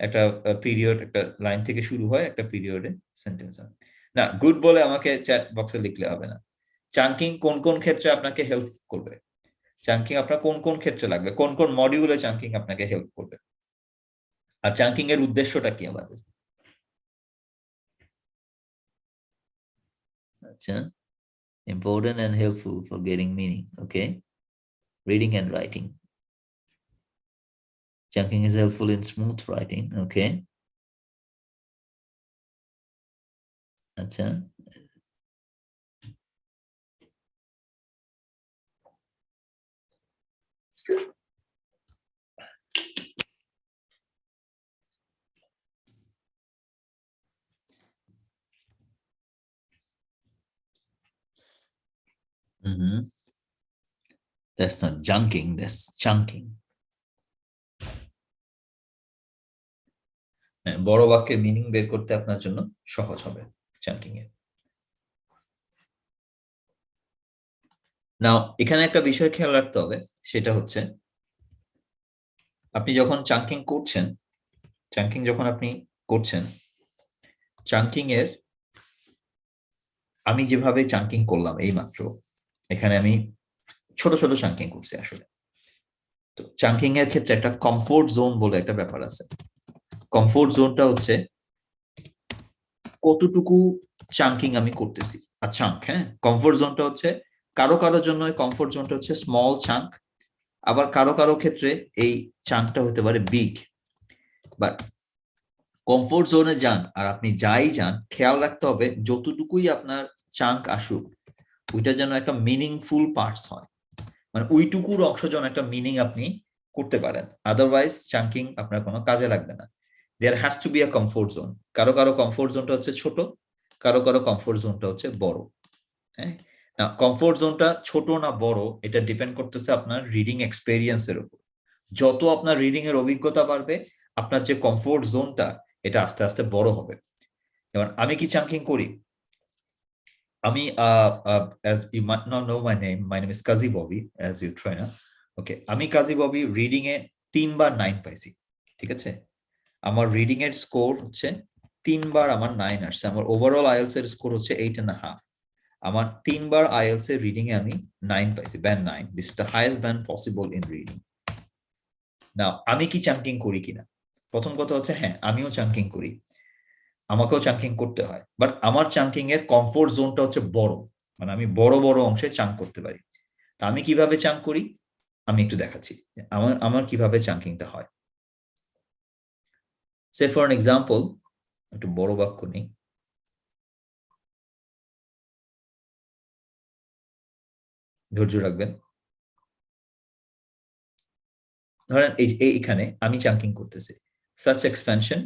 একটা পিরিয়ড, একটা লাইন থেকে শুরু হয়, একটা পিরিয়ডে সেন্টেন্স হয়। না, গুড বলে আমাকে চ্যাট বক্সে লিখলে হবে না। চাঙ্কিং কোন কোন ক্ষেত্রে আপনাকে হেল্প করবে? চাঙ্কিং আপনার কোন কোন ক্ষেত্রে লাগবে? কোন কোন মডিউলে চাঙ্কিং আপনাকে হেল্প করবে? আর চাঙ্কিং এর উদ্দেশ্যটা কি আমাদের? আচ্ছা, important and helpful for getting meaning. Okay, reading and writing. Chunking is helpful in smooth writing. Okay. আচ্ছা। That's not junking, that's chunking. বড় বাক্যের মিনিং বের করতে আপনার জন্য সহজ হবে চাঙ্কিং এ। নাও এখানে একটা বিষয় খেয়াল রাখতে হবে, সেটা হচ্ছে আপনি যখন চাঙ্কিং করছেন, চাঙ্কিং এর আমি যেভাবে চাঙ্কিং করলাম এই মাত্র, এখানে আমি ছোট ছোট চাঙ্কিং করছি আসলে। তো চাঙ্কিং এর ক্ষেত্রে একটা কমফোর্ট জোন বলে একটা ব্যাপার আছে। কমফোর্ট জোনটা হচ্ছে কতটুকু চাঙ্কিং আমি করতেছি। আচ্ছা, হ্যাঁ, কমফোর্ট জোনটা হচ্ছে কারো কারোর জন্য কমফোর্ট জোনটা হচ্ছে স্মল চাঙ্ক, আবার কারো কারো ক্ষেত্রে এই চাঙ্কটা হতে পারে বিগ। বাট কমফোর্ট জোনে যান আর আপনি যাই যান, খেয়াল রাখতে হবে যতটুকুই আপনার চাঙ্ক আসুক ওইটা যেন একটা মিনিংফুল পার্টস হয়, মানে ওইটুকুর অংশ যেন একটা মিনিং আপনি করতে পারেন, আদারওয়াইজ চাঙ্কিং আপনার কোনো কাজে লাগবে না। There has to be a comfort zone. কারো কারো কমফোর্ট জোনটা হচ্ছে ছোট, কারো কারো কমফোর্ট জোনটা হচ্ছে বড়। হ্যাঁ, না কমফোর্ট জোনটা ছোট না বড় এটা ডিপেন্ড করতেছে আপনার রিডিং এক্সপেরিয়েন্সের উপর। যত আপনার রিডিং এর অভিজ্ঞতা বাড়বে আপনার যে কমফোর্ট জোনটা এটা আস্তে আস্তে বড় হবে। যেমন আমি কি চাঙ্কিং করি? আমি as you might not know my name is Kazi Bobby as you try না। ওকে, আমি কাজী ববি রিডিং এ 3 বার 9 পাইছি, ঠিক আছে? আমার রিডিং এর স্কোর হচ্ছে 3 বার আমার 9 আসছে। আমার ওভারঅল আইএলটিএস এর স্কোর হচ্ছে 8.5। আমার 3 বার আইএলটিএস এর রিডিং এ আমি 9 পাইছি, band 9। This is the highest band possible in reading. Now আমি কি চাঙ্কিং করি কিনা? প্রথম কথা হচ্ছে হ্যাঁ, আমিও চাঙ্কিং করি, আমাকেও চাঙ্কিং করতে হয়, বাট আমার চাঙ্কিং এর কমফোর্ট জোনটা হচ্ছে বড়, মানে আমি বড় বড় অংশে চাঙ্ক করতে পারি। তা আমি কিভাবে চাঙ্ক করি আমি একটু দেখাচ্ছি আমার আমার কিভাবে চাঙ্কিংটা হয়। সে ফর এন এক্সাম্পল, একটু বড় বাক্য নেই, ধৈর্য রাখবেন। ধরেন এইখানে আমি চাঙ্কিং করতেছি, such expansion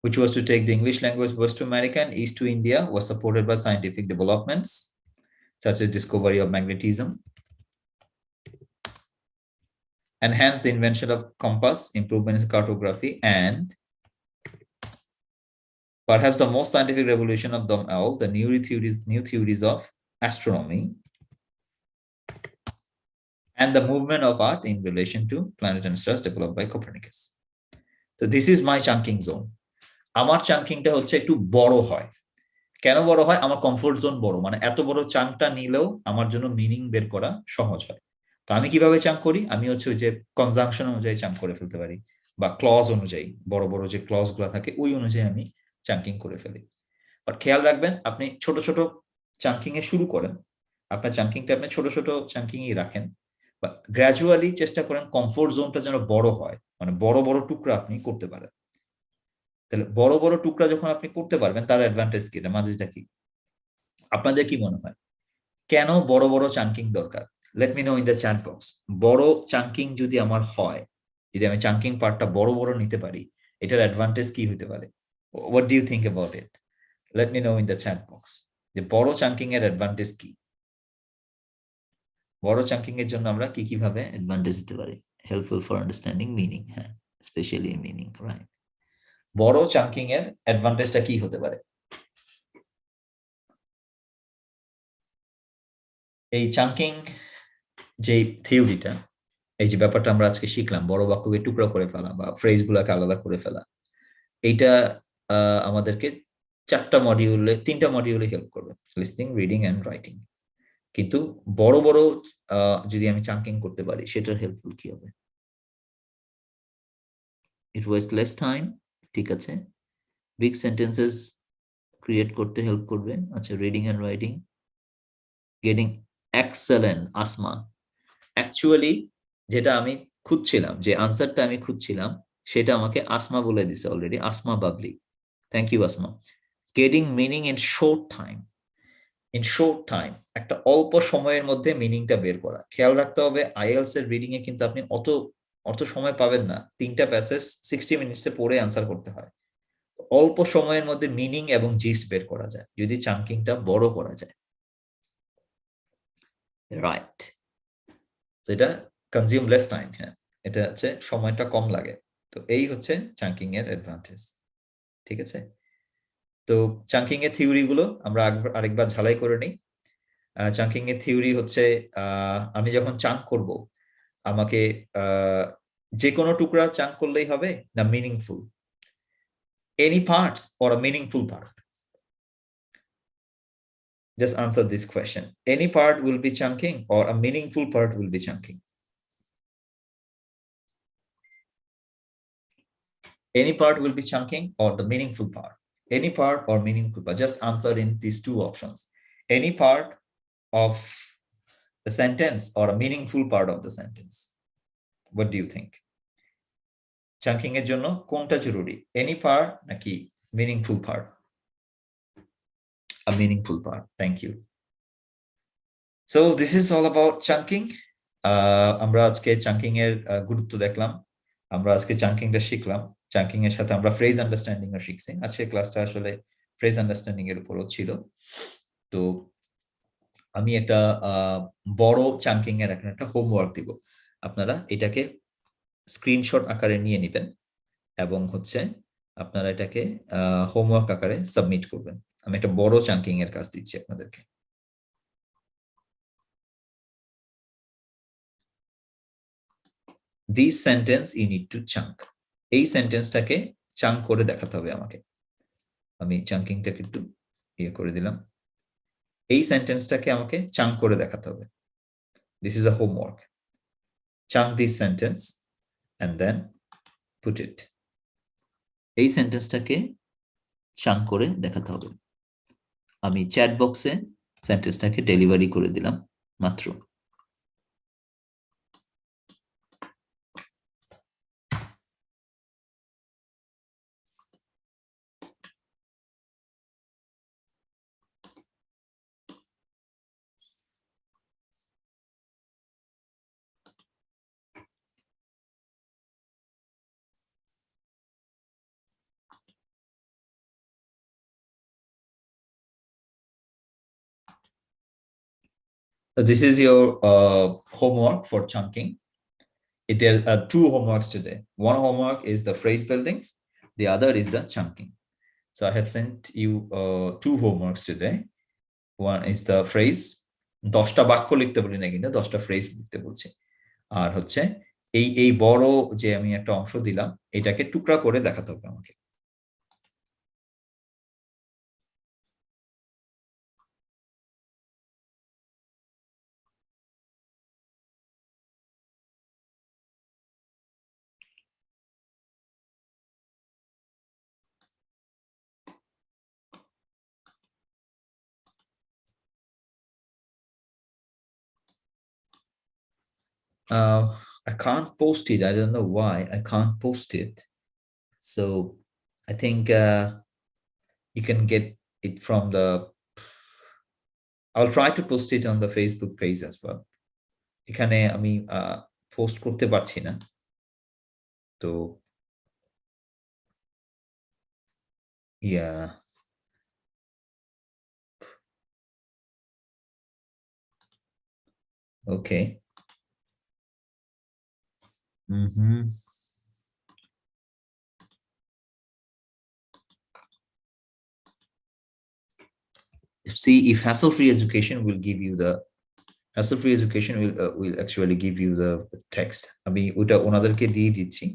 which was to take the English language west to America and east to India was supported by scientific developments such as discovery of magnetism, enhance the invention of compass, improvement in cartography, and perhaps the most scientific revolution of them all, the new theories of astronomy and the movement of Earth in relation to planet and stars developed by Copernicus. So this is my chunking zone. আমার চাঙ্কিংটা হচ্ছে একটু বড় হয়। কেন বড় হয়? আমার comfort zone বড়, মানে এত বড় চাঙ্কটা নিলেও আমার জন্য মিনিং বের করা সহজ হয়। তো আমি কিভাবে চাঙ্ক করি? আমি হচ্ছে ওই যে কনজাংশন অনুযায়ী চাঙ্ক করে ফেলতে পারি, বা ক্লজ অনুযায়ী, বড় বড় যে ক্লজ গুলা থাকে ওই অনুযায়ী আমি চাঙ্কিং করে ফেলি। বাট খেয়াল রাখবেন আপনি ছোট ছোট চাঙ্কিং এ শুরু করেন, আপনার চাঙ্কিংটা আপনি ছোট ছোট চাঙ্কিং ই রাখেন, বা গ্রাজুয়ালি চেষ্টা করেন কমফোর্ট জোনটা যেন বড় হয়, মানে বড় বড় টুকরা আপনি করতে পারেন। তাহলে বড় বড় টুকরা যখন আপনি করতে পারবেন তার অ্যাডভান্টেজ কি, মাঝেটা কি? আপনাদের কি মনে হয় কেন বড় বড় চাঙ্কিং দরকার? Late me know in the chat box. বড় চাঙ্কিং যদি আমার হয়, যদি আমি চাঙ্কিং পার্টটা বড় বড় নিতে পারি, এটার অ্যাডভান্টেজ কি হতে পারে? What do you think about it? Let me know in the chat box যে বড় চাঙ্কিং এর অ্যাডভান্টেজ কি, বড় চাঙ্কিং এর জন্য আমরা কি কিভাবে অ্যাডভান্টেজ দিতে পারি? হেল্পফুল ফর আন্ডারস্ট্যান্ডিং মিনিং, হ্যাঁ, স্পেশালি মিনিং, রাইট। বড় চাঙ্কিং এর অ্যাডভান্টেজটা কি হতে পারে? এই চাঙ্কিং যে থিওরিটা, এই যে ব্যাপারটা আমরা আজকে শিখলাম, বড় বাক্যকে টুকরো করে ফেলা বা ফ্রেজ গুলাকে আলাদা করে ফেলা, এইটা আমাদেরকে 3টা মডিউলে হেল্প করবে, লিসনিং, রিডিং এন্ড রাইটিং। কিন্তু বড় বড় যদি আমি চাঙ্কিং করতে পারি সেটার হেল্পফুল কি হবে? ইট ওয়েস্ট লেস টাইম, ঠিক আছে। বিগ সেন্টেন্সেস ক্রিয়েট করতে হেল্প করবে। আচ্ছা, reading and writing, getting excellent Asma. Actually যেটা আমি খুঁজছিলাম, যে আনসারটা আমি খুঁজছিলাম সেটা আমাকে আসমা বলে দিছে already, Asma Babli. Thank you Asma. Getting meaning in short time, in short time, একটা অল্প সময়ের মধ্যে মিনিংটা বের করা। খেয়াল রাখতে হবে আইএলটিএস এর রিডিং এ কিন্তু আপনি অত সময় পাবেন না, 3টা প্যাসেজ 60 মিনিটসে পড়ে আনসার করতে হয়। অল্প সময়ের মধ্যে মিনিং এবং জিস্ট বের করা যায় যদি চাঙ্কিংটা বড় করা যায়, রাইট। তো এটা কনজিউম লেস টাইম, হ্যাঁ, এটা হচ্ছে সময়টা কম লাগে। তো এই হচ্ছে চাঙ্কিং এর অ্যাডভান্টেজ, ঠিক আছে। তো চাঙ্কিং এর থিওরি গুলো আমরা আরেকবার ঝালাই করে নিই। চাঙ্কিং এর থিওরি হচ্ছে আমি যখন চাঙ্ক করব আমাকে যে কোনো টুকরা চাঙ্ক করলেই হবে না meaningful? Any parts or a meaningful part? Just answer this question. Any part will be chunking or a meaningful part will be chunking? Any part will be chunking or the meaningful part? Any part or meaningful part? Just answer in these 2 options. Any part of the sentence or a meaningful part of the sentence? What do you think? Chunking এর জন্য কোনটা জরুরি, any part নাকি meaningful part? A meaningful part. Thank you. So this is all about chunking. আমরা আজকে chunking এর গুরুত্ব দেখলাম, আমরা আজকে চাঙ্কিংটা শিখলাম, চাঙ্কিং এর সাথে আমরা ফ্রেজ আন্ডারস্ট্যান্ডিং ও শিখছি। আজকের ক্লাসটা আসলে ফ্রেজ আন্ডারস্ট্যান্ডিং এর উপরও ছিল। তো আমি একটা বড় চাঙ্কিং এর একটা হোমওয়ার্ক দিব, আপনারা এটাকে স্ক্রিনশট আকারে নিয়ে নেবেন এবং আপনারা এটাকে হোমওয়ার্ক আকারে সাবমিট করবেন। আমি একটা বড় চাঙ্কিং এর কাজ দিচ্ছি আপনাদেরকে। This sentence you need to chunk. এই সেন্টেন্সটাকে চাঙ্ক করে দেখাতে হবে আমাকে। আমি চাঙ্কিংটাকে একটু করে দিলাম। এই সেন্টেন্সটাকে আমাকে চাঙ্ক করে দেখাতে হবে। This is a homework. Chunk this sentence and then put it. এই সেন্টেন্সটাকে চাঙ্ক করে দেখাতে হবে। আমি চ্যাট বক্সে সেন্টেন্সটাকে ডেলিভারি করে দিলাম মাত্র। So this is your homework for chunking. There are two homeworks today. One homework is the phrase building, the other is the chunking. So I have sent you two homeworks today. One is the phrase, 10টা বাক্য লিখতে বলি না, কিন্তু 10টা phrase লিখতে বলছি। আর এই বড় যে আমি একটা অংশ দিলাম, এটাকে টুকরা করে দেখাতে হবে আমাকে। I can't post it. I don't know why I can't post it. So I think you can get it from the, I'll try to post it on the Facebook page as well. এখানে আমি post করতে পারছি না, তো yeah. Okay. See if hassle-free education will give you the hassle-free education will actually give you the text. আমি ওটা ওনাদেরকে দিয়ে দিচ্ছি,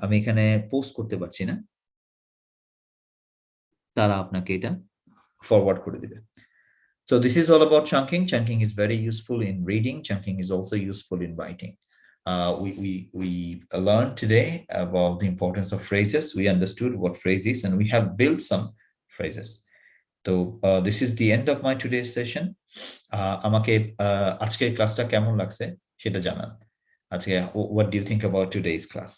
আমি এখানে পোস্ট করতে পারছি না, তারা আপনাকে এটা ফরওয়ার্ড করে দিবে। So this is all about chunking. Chunking is very useful in reading. Chunking is also useful in writing. We learned today about the importance of phrases. We understood what phrase is, and we have built some phrases. So this is the end of my today's session. আমাকে আজকের ক্লাসটা কেমন লাগছে সেটা জানান। আজকে what do you think about today's class?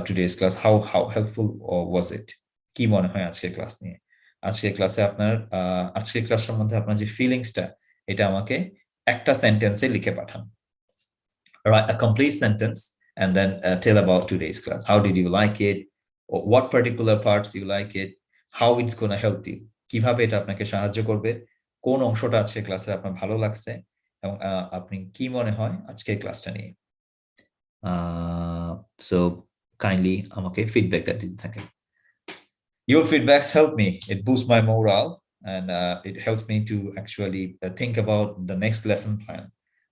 Today's class, how helpful was it? কি মনে হয় আজকের ক্লাস নিয়ে? আজকের ক্লাসে আপনার আজকের ক্লাস সম্বন্ধে আপনার যে ফিলিংসটা, এটা আমাকে একটা সেন্টেন্সে লিখে পাঠান। Write a complete sentence and then tell about today's class. How did you like it? Or what particular parts you like it? How it's going to help you? কিভাবে এটা আপনাকে সাহায্য করবে? কোন অংশটা আজকের ক্লাসে আপনার ভালো লাগছে এবং আপনি কি মনে হয় আজকের ক্লাসটা নিয়ে? So kindly আমাকে ফিডব্যাকটা দিতে থাকেন। Your feedbacks help me. It boosts my morale and it helps me to actually think about the next lesson plan.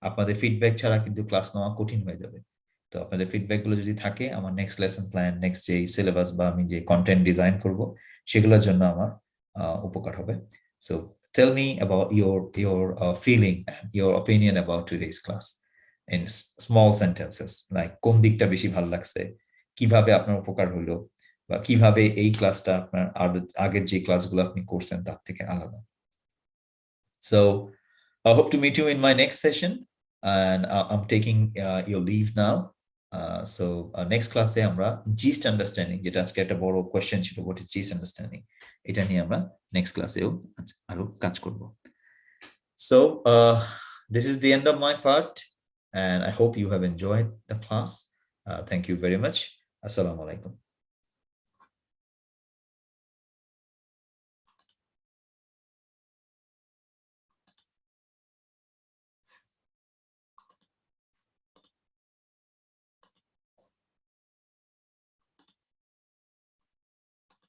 আপনাদের ফিডব্যাক ছাড়া কিন্তু ক্লাস নেওয়া কঠিন হয়ে যাবে। তো আপনাদের ফিডব্যাক গুলো যদি থাকে, আমার নেক্সট লেসন প্ল্যান, নেক্সট যে সিলেবাস বা আমি যে কন্টেন্ট ডিজাইন করব, সেগুলোর জন্য আমার উপকার হবে। So tell me about your feeling and your opinion about today's class in small sentences, like কোন দিকটা বেশি ভালো লাগছে, কিভাবে আপনার উপকার হলো, বা কিভাবে এই ক্লাসটা আপনার আগের যে ক্লাসগুলো আপনি করছেন তার থেকে আলাদা। So I hope to meet you in my next session, and I'm taking your leave now. So next ক্লাসে আমরা জিস্ট আন্ডারস্ট্যান্ডিং, যেটা আজকে একটা বড় কোয়েশ্চেন ছিল, হোয়াট ইজ জিস্ট আন্ডারস্ট্যান্ডিং, এটা নিয়ে আমরা নেক্সট ক্লাসেও আরো কাজ করব। So this is the end of my part, and I hope you have enjoyed the class. Thank you very much. Assalamu alaikum.